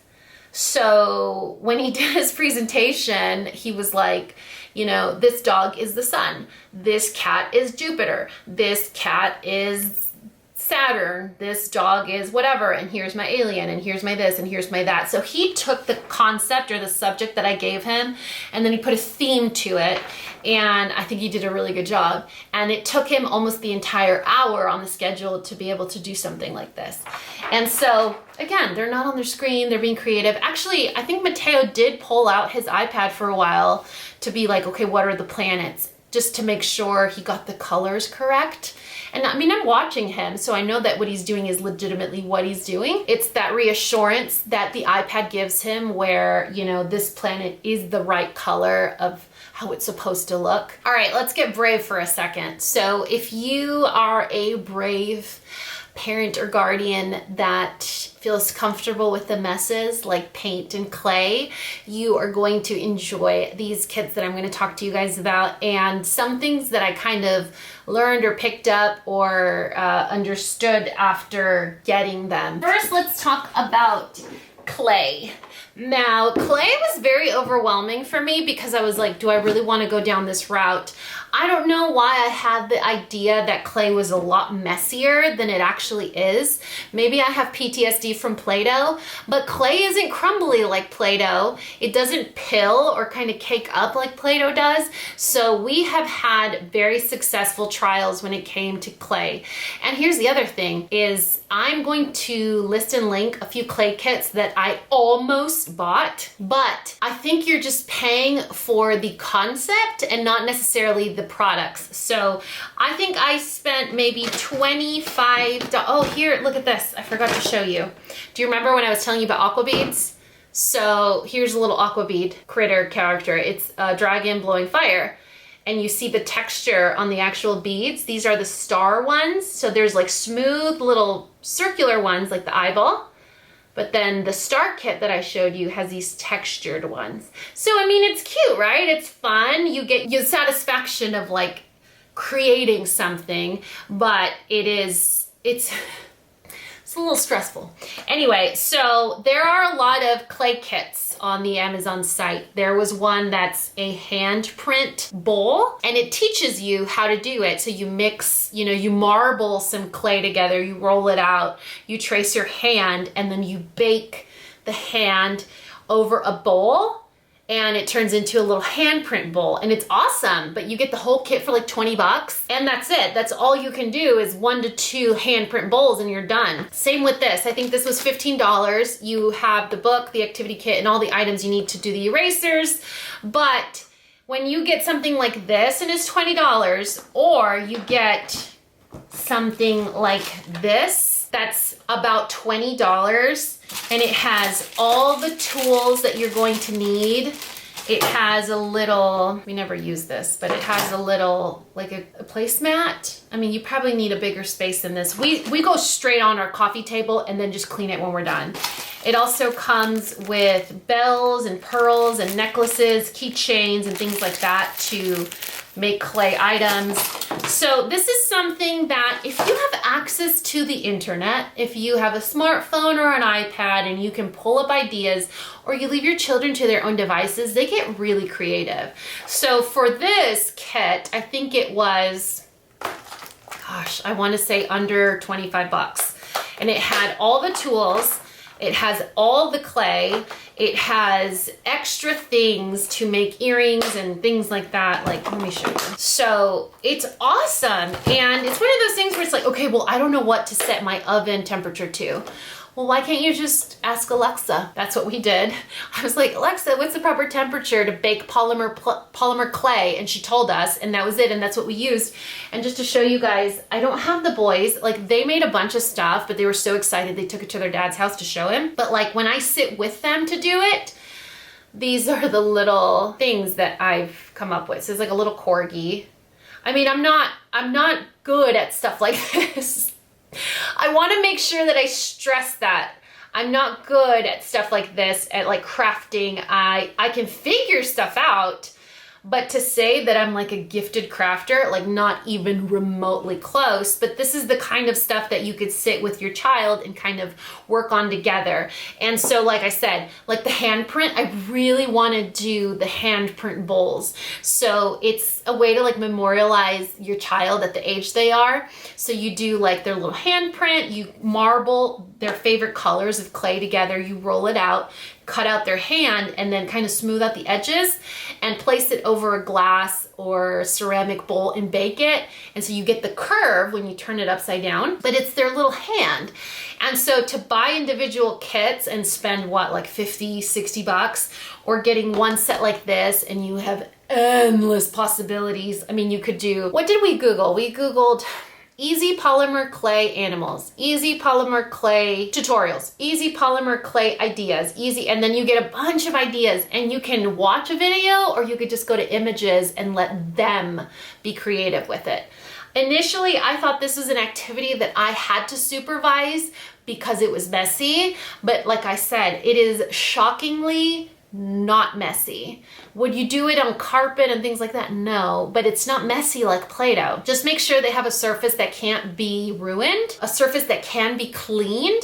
So when he did his presentation, he was like, you know, this dog is the sun, this cat is Jupiter, this cat is Saturn, this dog is whatever, and here's my alien, and here's my this, and here's my that. So he took the concept or the subject that I gave him, and then he put a theme to it, and I think he did a really good job. And it took him almost the entire hour on the schedule to be able to do something like this. And so, again, they're not on their screen, they're being creative. Actually, I think Mateo did pull out his iPad for a while to be like, okay, what are the planets? Just to make sure he got the colors correct. And I mean, I'm watching him, so I know that what he's doing is legitimately what he's doing. It's that reassurance that the iPad gives him where, you know, this planet is the right color of how it's supposed to look. All right, let's get brave for a second. So if you are a brave parent or guardian that feels comfortable with the messes like paint and clay, you are going to enjoy these kits that I'm going to talk to you guys about, and some things that I kind of learned or picked up or understood after getting them. First, let's talk about clay. Now, clay was very overwhelming for me because I was like, do I really want to go down this route? I don't know why I had the idea that clay was a lot messier than it actually is. Maybe I have PTSD from Play-Doh, but clay isn't crumbly like Play-Doh. It doesn't pill or kind of cake up like Play-Doh does. So we have had very successful trials when it came to clay. And here's the other thing is I'm going to list and link a few clay kits that I almost bought, but I think you're just paying for the concept and not necessarily the products. So I think I spent maybe $25. Oh, here, look at this. I forgot to show you. Do you remember when I was telling you about Aquabeads? So here's a little Aquabead critter character. It's a dragon blowing fire. And you see the texture on the actual beads. These are the star ones. So there's like smooth little circular ones like the eyeball. But then the star kit that I showed you has these textured ones. So, I mean, it's cute, right? It's fun. You get the satisfaction of like creating something, but it's a little stressful. Anyway, so there are a lot of clay kits on the Amazon site. There was one that's a handprint bowl, and it teaches you how to do it. So you mix, you know, you marble some clay together, you roll it out, you trace your hand, and then you bake the hand over a bowl, and it turns into a little handprint bowl, and it's awesome. But you get the whole kit for like 20 bucks, and that's it. That's all you can do is 1 to 2 handprint bowls and you're done. Same with this. I think this was $15. You have the book, the activity kit, and all the items you need to do the erasers. But when you get something like this and it's $20, or you get something like this, that's about $20. And it has all the tools that you're going to need. It has a little, we never use this, but it has a little, like a placemat. I mean, you probably need a bigger space than this. We go straight on our coffee table and then just clean it when we're done. It also comes with bells and pearls and necklaces, keychains, and things like that to make clay items. So this is something that if you have access to the internet, if you have a smartphone or an iPad and you can pull up ideas, or you leave your children to their own devices, they get really creative. So for this kit, I think it was, gosh, I want to say under 25 bucks. And it had all the tools. It has all the clay. It has extra things to make earrings and things like that. Like, let me show you. So it's awesome. And it's one of those things where it's like, okay, well, I don't know what to set my oven temperature to. Well, why can't you just ask Alexa? That's what we did. I was like, Alexa, what's the proper temperature to bake polymer clay? And she told us, and that was it, and that's what we used. And just to show you guys, I don't have the boys, like they made a bunch of stuff, but they were so excited they took it to their dad's house to show him. But like when I sit with them to do it, these are the little things that I've come up with. So it's like a little corgi. I mean, I'm not good at stuff like this. I want to make sure that I stress that I'm not good at stuff like this, at like crafting. I can figure stuff out, but to say that I'm like a gifted crafter, like not even remotely close. But this is the kind of stuff that you could sit with your child and kind of work on together. And so like I said, like the handprint, I really want to do the handprint bowls. So it's a way to like memorialize your child at the age they are. So you do like their little handprint, you marble their favorite colors of clay together, you roll it out, cut out their hand, and then kind of smooth out the edges and place it over a glass or ceramic bowl and bake it. And so you get the curve when you turn it upside down, but it's their little hand. And so to buy individual kits and spend what, like 50, 60 bucks, or getting one set like this, and you have endless possibilities. I mean, you could do, what did we Google? We Googled easy polymer clay animals, easy polymer clay tutorials, easy polymer clay ideas, easy, and then you get a bunch of ideas, and you can watch a video or you could just go to images and let them be creative with it. Initially, I thought this was an activity that I had to supervise because it was messy, but like I said, it is shockingly not messy. Would you do it on carpet and things like that? No, but it's not messy like Play-Doh. Just make sure they have a surface that can't be ruined, a surface that can be cleaned.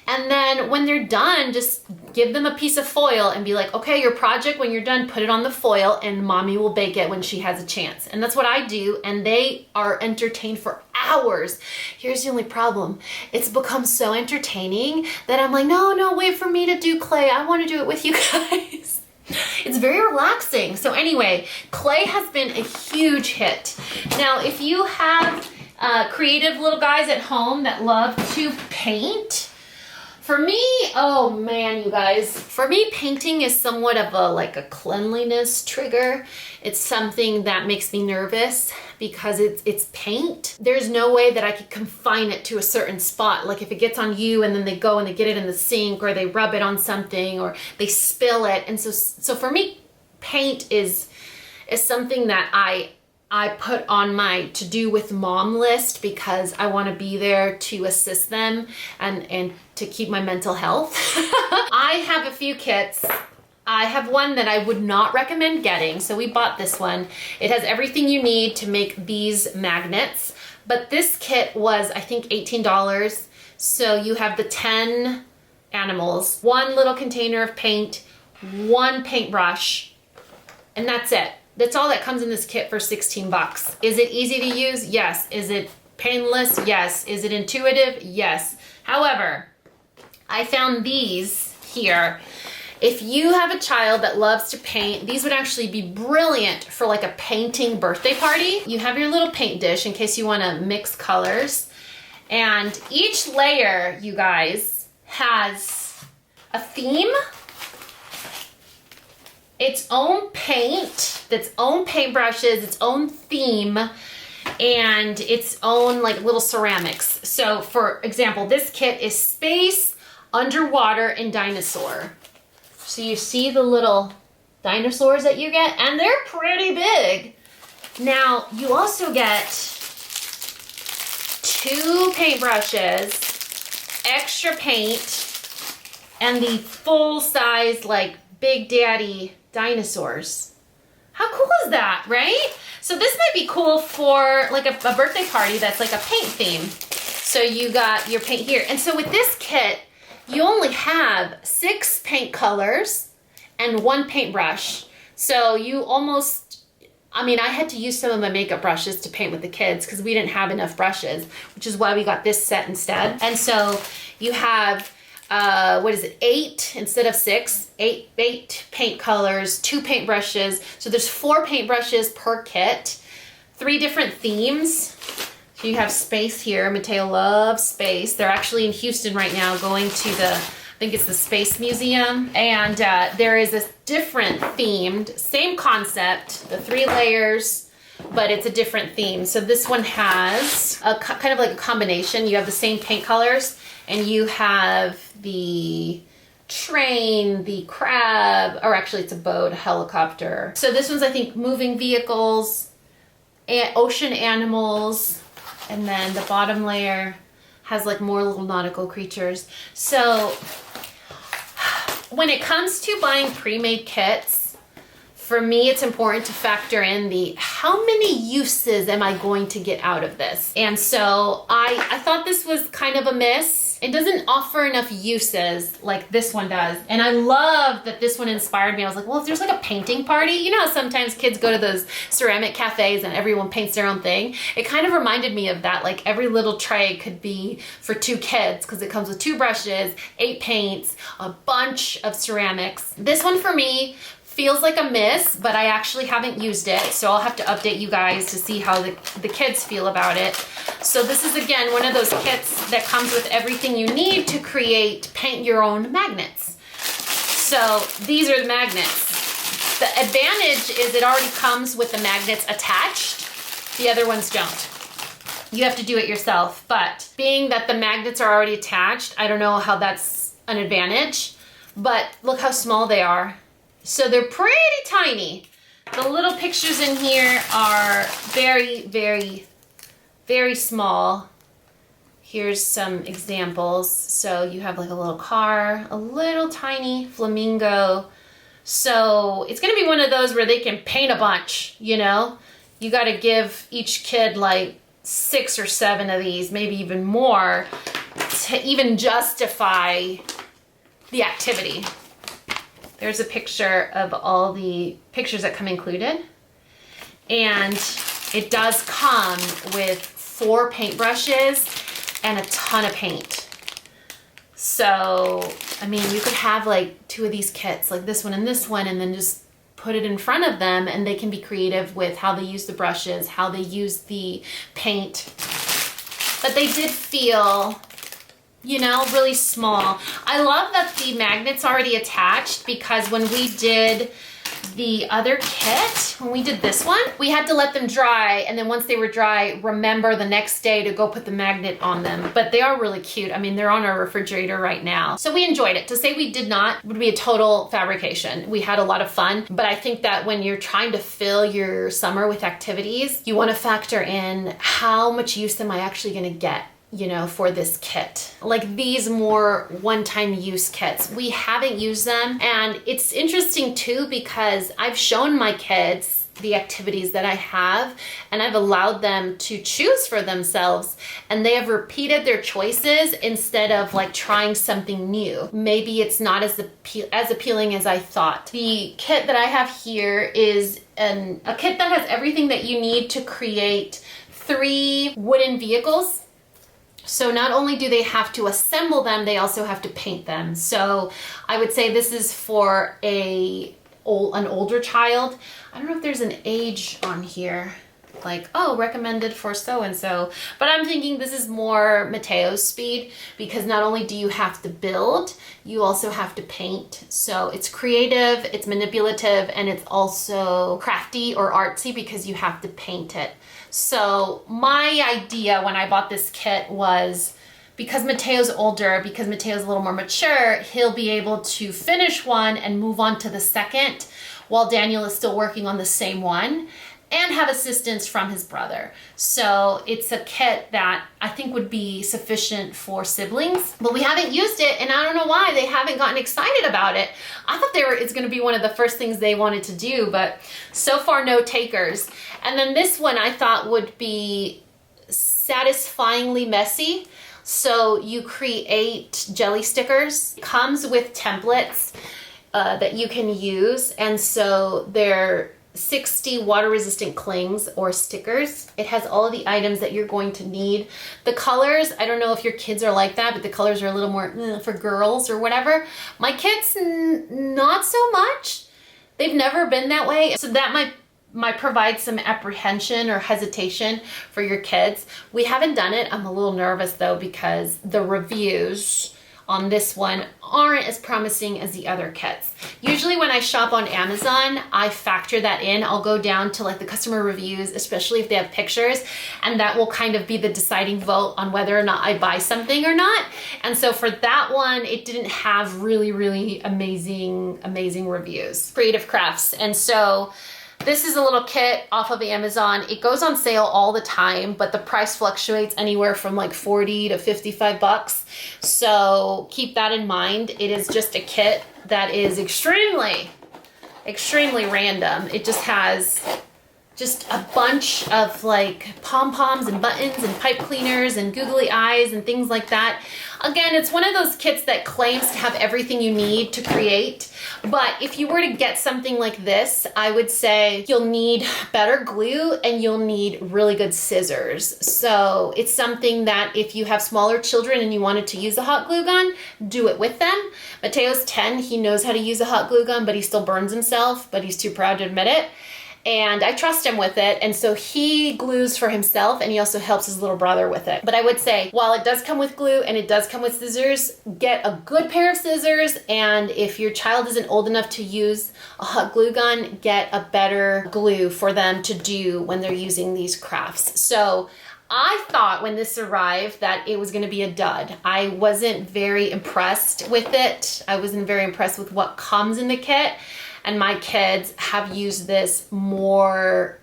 And then when they're done, just give them a piece of foil and be like, okay, your project, when you're done, put it on the foil and mommy will bake it when she has a chance. And that's what I do. And they are entertained for hours. Here's the only problem. It's become so entertaining that I'm like, no, wait for me to do clay. I want to do it with you guys. It's very relaxing. So anyway, clay has been a huge hit. Now, if you have creative little guys at home that love to paint, for me, oh man, you guys, for me, painting is somewhat of a cleanliness trigger. It's something that makes me nervous because it's paint. There's no way that I could confine it to a certain spot. Like if it gets on you and then they go and they get it in the sink, or they rub it on something, or they spill it. And so for me, paint is something that I put on my to-do with mom list because I want to be there to assist them and to keep my mental health. I have a few kits. I have one that I would not recommend getting. So we bought this one. It has everything you need to make these magnets. But this kit was, I think, $18. So you have the 10 animals, one little container of paint, one paintbrush, and that's it. That's all that comes in this kit for 16 bucks. Is it easy to use? Yes. Is it painless? Yes. Is it intuitive? Yes. However, I found these here. If you have a child that loves to paint, these would actually be brilliant for like a painting birthday party. You have your little paint dish in case you want to mix colors. And each layer, you guys, has a theme, its own paint, its own paintbrushes, its own theme, and its own like little ceramics. So for example, this kit is space, underwater, and dinosaur. So you see the little dinosaurs that you get, and they're pretty big. Now you also get 2 paintbrushes, extra paint, and the full size like Big Daddy dinosaurs. How cool is that, right? So this might be cool for like a birthday party that's like a paint theme. So you got your paint here. And so with this kit, you only have 6 paint colors and 1 paintbrush. So you almost, I mean, I had to use some of my makeup brushes to paint with the kids because we didn't have enough brushes, which is why we got this set instead. And so you have what is it, 8 instead of 6, 8 paint colors, 2 paintbrushes. So there's 4 paintbrushes per kit, 3 different themes. So you have space here. Mateo loves space. They're actually in Houston right now going to the, I think it's the Space Museum. And there is a different themed, same concept, the 3 layers, but it's a different theme. So this one has a kind of like a combination. You have the same paint colors and you have the train, the crab, or actually it's a boat, a helicopter. So this one's, I think, moving vehicles, ocean animals, and then the bottom layer has like more little nautical creatures. So when it comes to buying pre-made kits, for me, it's important to factor in the how many uses am I going to get out of this? And so I thought this was kind of a miss. It doesn't offer enough uses like this one does. And I love that this one inspired me. I was like, well, if there's like a painting party, you know how sometimes kids go to those ceramic cafes and everyone paints their own thing? It kind of reminded me of that. Like every little tray could be for 2 kids because it comes with 2 brushes, 8 paints, a bunch of ceramics. This one for me feels like a miss, but I actually haven't used it, so I'll have to update you guys to see how the kids feel about it. So this is, again, one of those kits that comes with everything you need to create paint your own magnets. So these are the magnets. The advantage is it already comes with the magnets attached. The other ones don't. You have to do it yourself, but being that the magnets are already attached, I don't know how that's an advantage, but look how small they are. So they're pretty tiny. The little pictures in here are very, very, very small. Here's some examples. So you have like a little car, a little tiny flamingo. So it's gonna be one of those where they can paint a bunch, you know? You gotta give each kid like 6 or 7 of these, maybe even more, to even justify the activity. There's a picture of all the pictures that come included. And it does come with 4 paintbrushes and a ton of paint. So, I mean, you could have like 2 of these kits, like this one, and then just put it in front of them and they can be creative with how they use the brushes, how they use the paint. But they did feel, you know, really small. I love that the magnet's already attached because when we did the other kit, when we did this one, we had to let them dry, and then once they were dry, remember the next day to go put the magnet on them. But they are really cute. I mean, they're on our refrigerator right now. So we enjoyed it. To say we did not would be a total fabrication. We had a lot of fun, but I think that when you're trying to fill your summer with activities, you want to factor in how much use am I actually going to get, you know, for this kit. Like these more one-time use kits, we haven't used them. And it's interesting too, because I've shown my kids the activities that I have and I've allowed them to choose for themselves, and they have repeated their choices instead of like trying something new. Maybe it's not as appealing as I thought. The kit that I have here is a kit that has everything that you need to create 3 wooden vehicles. So not only do they have to assemble them, they also have to paint them. So I would say this is for an older child. I don't know if there's an age on here, like, oh, recommended for so-and-so. But I'm thinking this is more Mateo's speed, because not only do you have to build, you also have to paint. So it's creative, it's manipulative, and it's also crafty or artsy because you have to paint it. So my idea when I bought this kit was, because Mateo's older, because Mateo's a little more mature, he'll be able to finish one and move on to the second while Daniel is still working on the same one, and have assistance from his brother. So it's a kit that I think would be sufficient for siblings, but we haven't used it, and I don't know why they haven't gotten excited about it. I thought it's gonna be one of the first things they wanted to do, but so far no takers. And then this one I thought would be satisfyingly messy. So you create jelly stickers. It comes with templates that you can use, and so they're 60 water resistant clings or stickers. It has all of the items that you're going to need. The colors, I don't know if your kids are like that, but the colors are a little more for girls or whatever. My kids, not so much. They've never been that way. So that might provide some apprehension or hesitation for your kids. We haven't done it. I'm a little nervous though, because the reviews on this one aren't as promising as the other kits. Usually when I shop on Amazon, I factor that in. I'll go down to like the customer reviews, especially if they have pictures, and that will kind of be the deciding vote on whether or not I buy something or not. And so for that one, it didn't have really amazing reviews. Creative Crafts. And so this is a little kit off of Amazon. It goes on sale all the time, but the price fluctuates anywhere from like 40 to 55 bucks. So keep that in mind. It is just a kit that is extremely random. It just has just a bunch of like pom-poms and buttons and pipe cleaners and googly eyes and things like that. Again, it's one of those kits that claims to have everything you need to create. But if you were to get something like this, I would say you'll need better glue and you'll need really good scissors. So it's something that if you have smaller children and you wanted to use a hot glue gun, do it with them. Mateo's 10, he knows how to use a hot glue gun, but he still burns himself, but he's too proud to admit it. And I trust him with it. And so he glues for himself and he also helps his little brother with it. But I would say, while it does come with glue and it does come with scissors, get a good pair of scissors. And if your child isn't old enough to use a hot glue gun, get a better glue for them to do when they're using these crafts. So I thought when this arrived that it was going to be a dud. I wasn't very impressed with it. I wasn't very impressed with what comes in the kit. And my kids have used this more.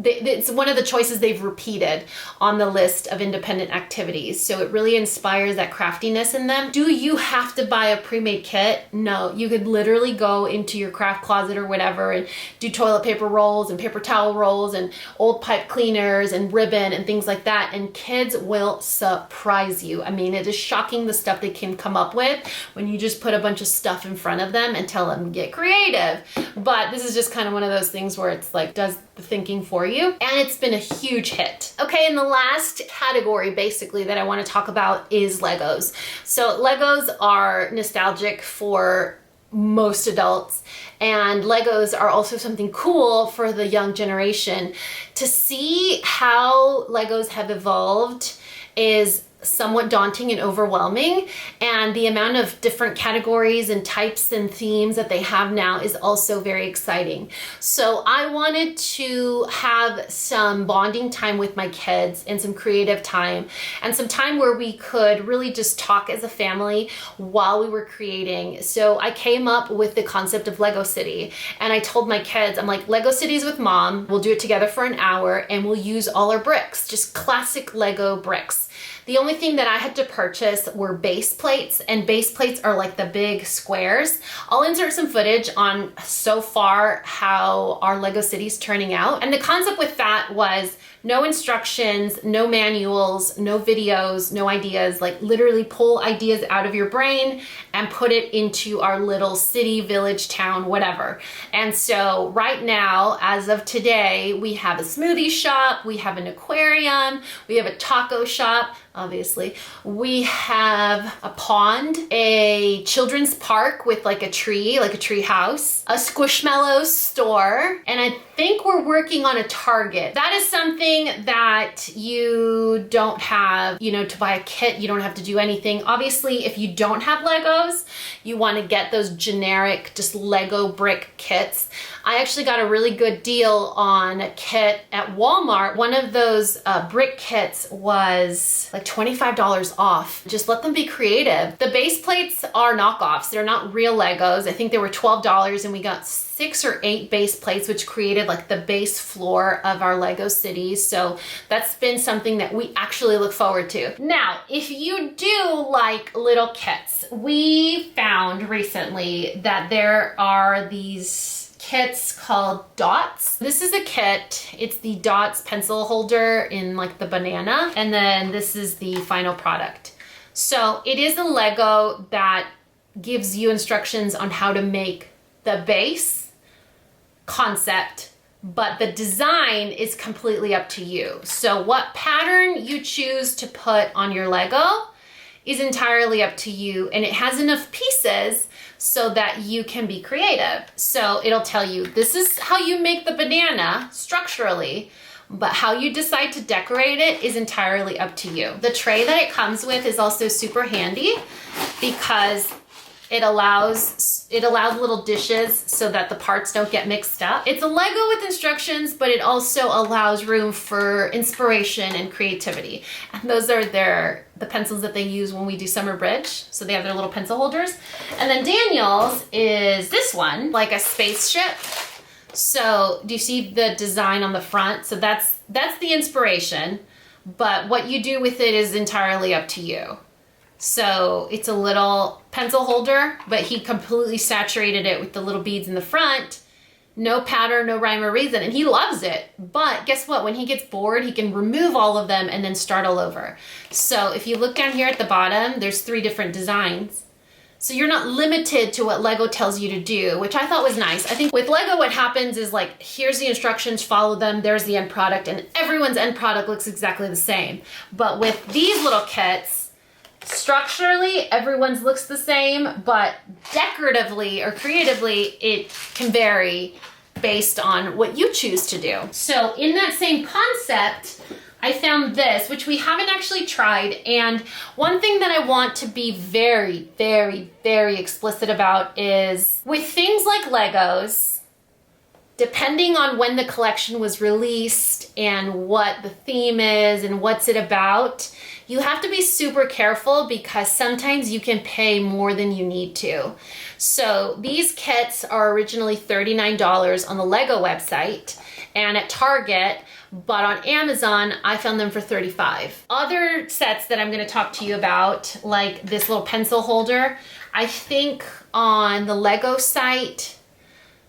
It's one of the choices they've repeated on the list of independent activities. So it really inspires that craftiness in them. Do you have to buy a pre-made kit? No, you could literally go into your craft closet or whatever and do toilet paper rolls and paper towel rolls and old pipe cleaners and ribbon and things like that. And kids will surprise you. I mean, it is shocking the stuff they can come up with when you just put a bunch of stuff in front of them and tell them, get creative. But this is just kind of one of those things where it's like, does the thinking for you, and it's been a huge hit. Okay, and the last category basically that I want to talk about is Legos. So Legos are nostalgic for most adults, and Legos are also something cool for the young generation. To see how Legos have evolved is somewhat daunting and overwhelming, and the amount of different categories and types and themes that they have now is also very exciting. So I wanted to have some bonding time with my kids and some creative time and some time where we could really just talk as a family while we were creating. So I came up with the concept of Lego City, and I told my kids, I'm like, Lego Cities with mom, we'll do it together for an hour and we'll use all our bricks, just classic Lego bricks. The only thing that I had to purchase were base plates, and base plates are like the big squares. I'll insert some footage on so far how our Lego City's turning out. And the concept with that was no instructions, no manuals, no videos, no ideas, like literally pull ideas out of your brain and put it into our little city, village, town, whatever. And so right now, as of today, we have a smoothie shop, we have an aquarium, we have a taco shop, obviously. We have a pond, a children's park with like a tree house, a Squishmallows store, and I think we're working on a Target. That is something that you don't have, to buy a kit, you don't have to do anything. Obviously, if you don't have Legos, you want to get those generic, just Lego brick kits. I actually got a really good deal on a kit at Walmart. One of those brick kits was like $25 off. Just let them be creative. The base plates are knockoffs. They're not real Legos. I think they were $12 and we got 6 or 8 base plates, which created like the base floor of our Lego City. So that's been something that we actually look forward to. Now, if you do like little kits, we found recently that there are these kits called Dots. This is a kit. It's the Dots pencil holder in like the banana. And then this is the final product. So it is a Lego that gives you instructions on how to make the base concept but the design is completely up to you. So what pattern you choose to put on your Lego is entirely up to you, and it has enough pieces so that you can be creative. So it'll tell you, this is how you make the banana structurally, but how you decide to decorate it is entirely up to you. The tray that it comes with is also super handy because it allows little dishes so that the parts don't get mixed up. It's a Lego with instructions, but it also allows room for inspiration and creativity. And those are the pencils that they use when we do summer bridge. So they have their little pencil holders. And then Daniel's is this one, like a spaceship. So do you see the design on the front? So that's the inspiration, but what you do with it is entirely up to you. So it's a little pencil holder, but he completely saturated it with the little beads in the front. No pattern, no rhyme or reason, and he loves it. But guess what? When he gets bored, he can remove all of them and then start all over. So if you look down here at the bottom, there's 3 different designs. So you're not limited to what Lego tells you to do, which I thought was nice. I think with Lego, what happens is like, here's the instructions, follow them, there's the end product, and everyone's end product looks exactly the same. But with these little kits, structurally, everyone's looks the same, but decoratively or creatively, it can vary based on what you choose to do. So in that same concept, I found this, which we haven't actually tried. And one thing that I want to be very, very, very explicit about is with things like Legos, depending on when the collection was released and what the theme is and what's it about, you have to be super careful because sometimes you can pay more than you need to. So these kits are originally $39 on the Lego website and at Target, but on Amazon, I found them for $35. Other sets that I'm gonna talk to you about, like this little pencil holder, I think on the Lego site,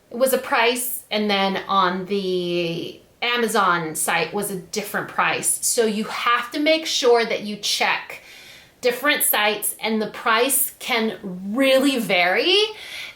it was a price, and then on the Amazon site was a different price. So you have to make sure that you check different sites, and the price can really vary.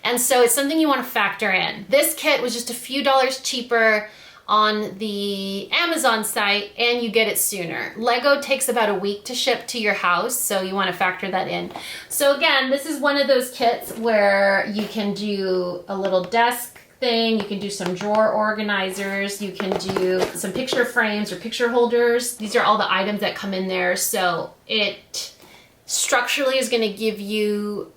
And so it's something you want to factor in. This kit was just a few dollars cheaper on the Amazon site, and you get it sooner. Lego takes about a week to ship to your house, so you want to factor that in. So again, this is one of those kits where you can do a little desk thing, you can do some drawer organizers, you can do some picture frames or picture holders. These are all the items that come in there. So it structurally is going to give you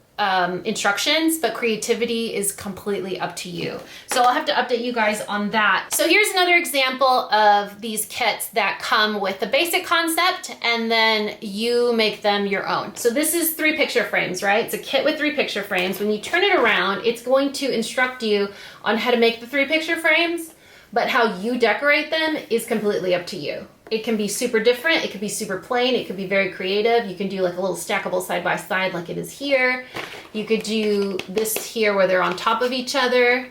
instructions, but creativity is completely up to you. So I'll have to update you guys on that. So here's another example of these kits that come with the basic concept and then you make them your own. So this is 3 picture frames, right? It's a kit with 3 picture frames. When you turn it around, it's going to instruct you on how to make the 3 picture frames, but how you decorate them is completely up to you. It can be super different, it could be super plain, it could be very creative. You can do like a little stackable side by side like it is here. You could do this here where they're on top of each other.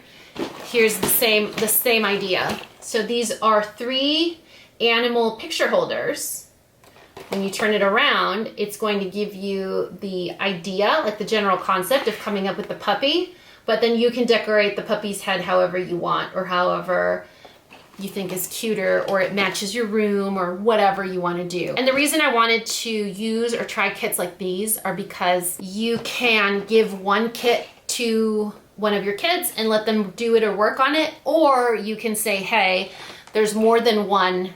Here's the same idea. So these are 3 animal picture holders. When you turn it around, it's going to give you the idea, like the general concept of coming up with the puppy, but then you can decorate the puppy's head however you want or however you think is cuter, or it matches your room, or whatever you want to do. And the reason I wanted to use or try kits like these are because you can give one kit to one of your kids and let them do it or work on it, or you can say, hey, there's more than one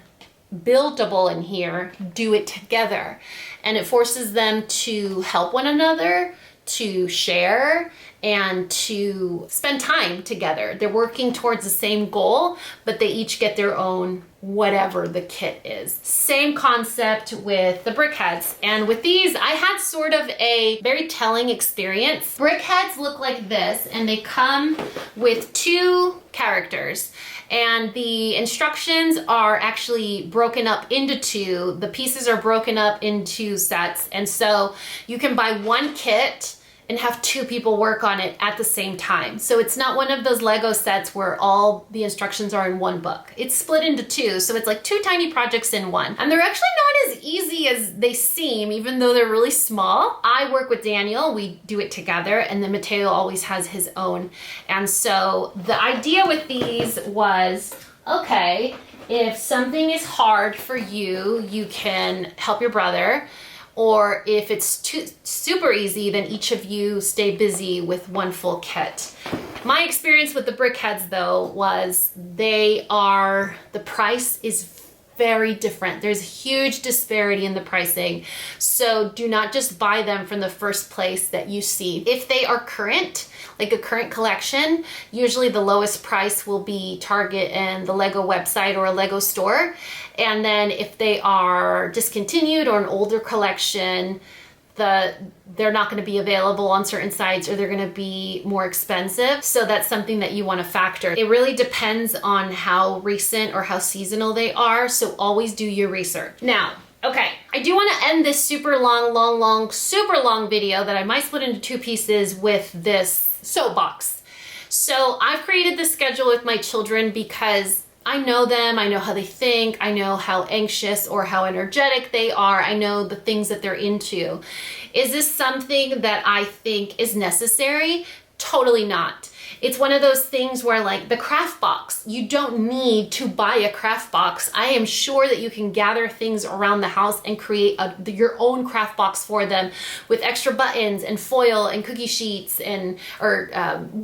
buildable in here, do it together. And it forces them to help one another, to share, and to spend time together. They're working towards the same goal, but they each get their own whatever the kit is. Same concept with the brick heads. And with these, I had sort of a very telling experience. Brick heads look like this, and they come with 2 characters. And the instructions are actually broken up into 2. The pieces are broken up into sets. And so you can buy one kit and have 2 people work on it at the same time. So it's not one of those Lego sets where all the instructions are in one book. It's split into 2, so it's like 2 tiny projects in one. And they're actually not as easy as they seem, even though they're really small. I work with Daniel, we do it together, and then Mateo always has his own. And so the idea with these was okay, if something is hard for you, you can help your brother. Or if it's super easy, then each of you stay busy with one full kit. My experience with the BrickHeads though was the price is very different. There's a huge disparity in the pricing. So do not just buy them from the first place that you see. If they are current, like a current collection, usually the lowest price will be Target and the Lego website or a Lego store. And then if they are discontinued or an older collection, they're not going to be available on certain sites, or they're going to be more expensive. So that's something that you want to factor. It really depends on how recent or how seasonal they are. So always do your research. Now, okay, I do want to end this super long video that I might split into two pieces with this soapbox. So I've created this schedule with my children because I know them, I know how they think, I know how anxious or how energetic they are, I know the things that they're into. Is this something that I think is necessary? Totally not. It's one of those things where, like the craft box, you don't need to buy a craft box. I am sure that you can gather things around the house and create your own craft box for them with extra buttons and foil and cookie sheets or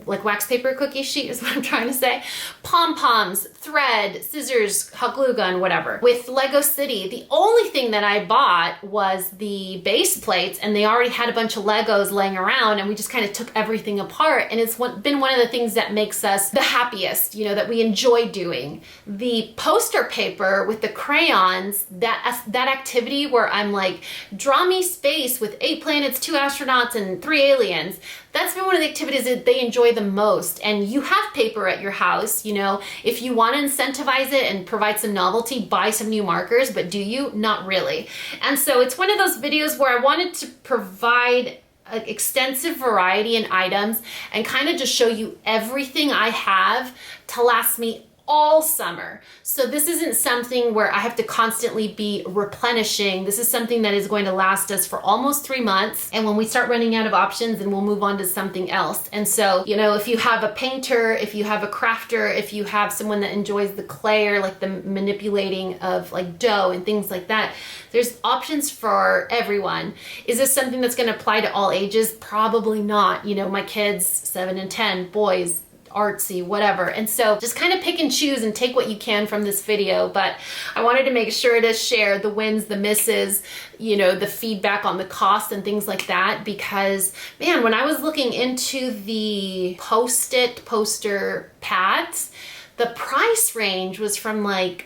like wax paper cookie sheet is what I'm trying to say. Pom-poms, thread, scissors, hot glue gun, whatever. With Lego City, the only thing that I bought was the base plates, and they already had a bunch of Legos laying around, and we just kind of took everything apart, and it's been one of the things that makes us the happiest, you know, that we enjoy doing. The poster paper with the crayons, that activity where I'm like, draw me space with 8 planets, 2 astronauts, and 3 aliens. That's been one of the activities that they enjoy the most. And you have paper at your house, you know, if you want to incentivize it and provide some novelty, buy some new markers, but do you? Not really. And so it's one of those videos where I wanted to provide an extensive variety in items and kind of just show you everything I have to last me all summer. So this isn't something where I have to constantly be replenishing. This is something that is going to last us for almost 3 months. And when we start running out of options, then we'll move on to something else. And so, you know, if you have a painter, if you have a crafter, if you have someone that enjoys the clay or like the manipulating of like dough and things like that, there's options for everyone. Is this something that's going to apply to all ages? Probably not. You know, my kids, 7 and 10, boys, artsy, whatever. And so just kind of pick and choose and take what you can from this video. But I wanted to make sure to share the wins, the misses, you know, the feedback on the cost and things like that, because man, when I was looking into the Post-it poster pads, the price range was from like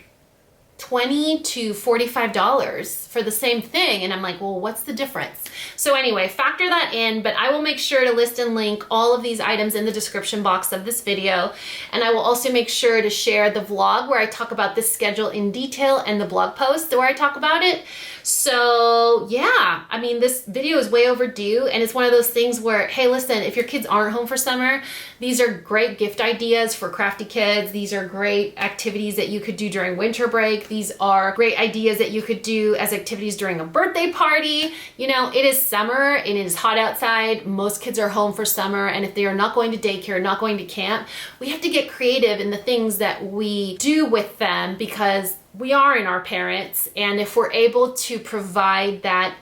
$20 to $45 for the same thing. And I'm like, well, what's the difference? So anyway, factor that in, but I will make sure to list and link all of these items in the description box of this video. And I will also make sure to share the vlog where I talk about this schedule in detail and the blog post where I talk about it. So yeah, I mean, this video is way overdue, and it's one of those things where, hey, listen, if your kids aren't home for summer, these are great gift ideas for crafty kids. These are great activities that you could do during winter break. These are great ideas that you could do as activities during a birthday party. You know, it is summer and it is hot outside. Most kids are home for summer, and if they are not going to daycare, not going to camp, we have to get creative in the things that we do with them, because we are in our parents. And if we're able to provide that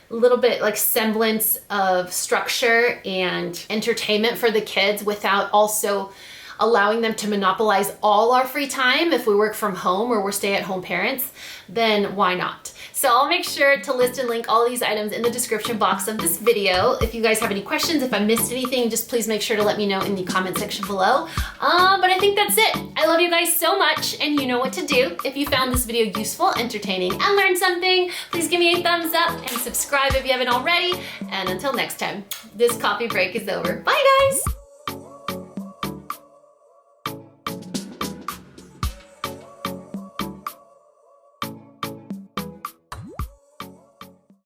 little bit like semblance of structure and entertainment for the kids without also allowing them to monopolize all our free time if we work from home or we're stay-at-home parents, then why not? So I'll make sure to list and link all these items in the description box of this video. If you guys have any questions, if I missed anything, just please make sure to let me know in the comment section below. But I think that's it. I love you guys so much, and you know what to do. If you found this video useful, entertaining, and learned something, please give me a thumbs up and subscribe if you haven't already. And until next time, this coffee break is over. Bye guys!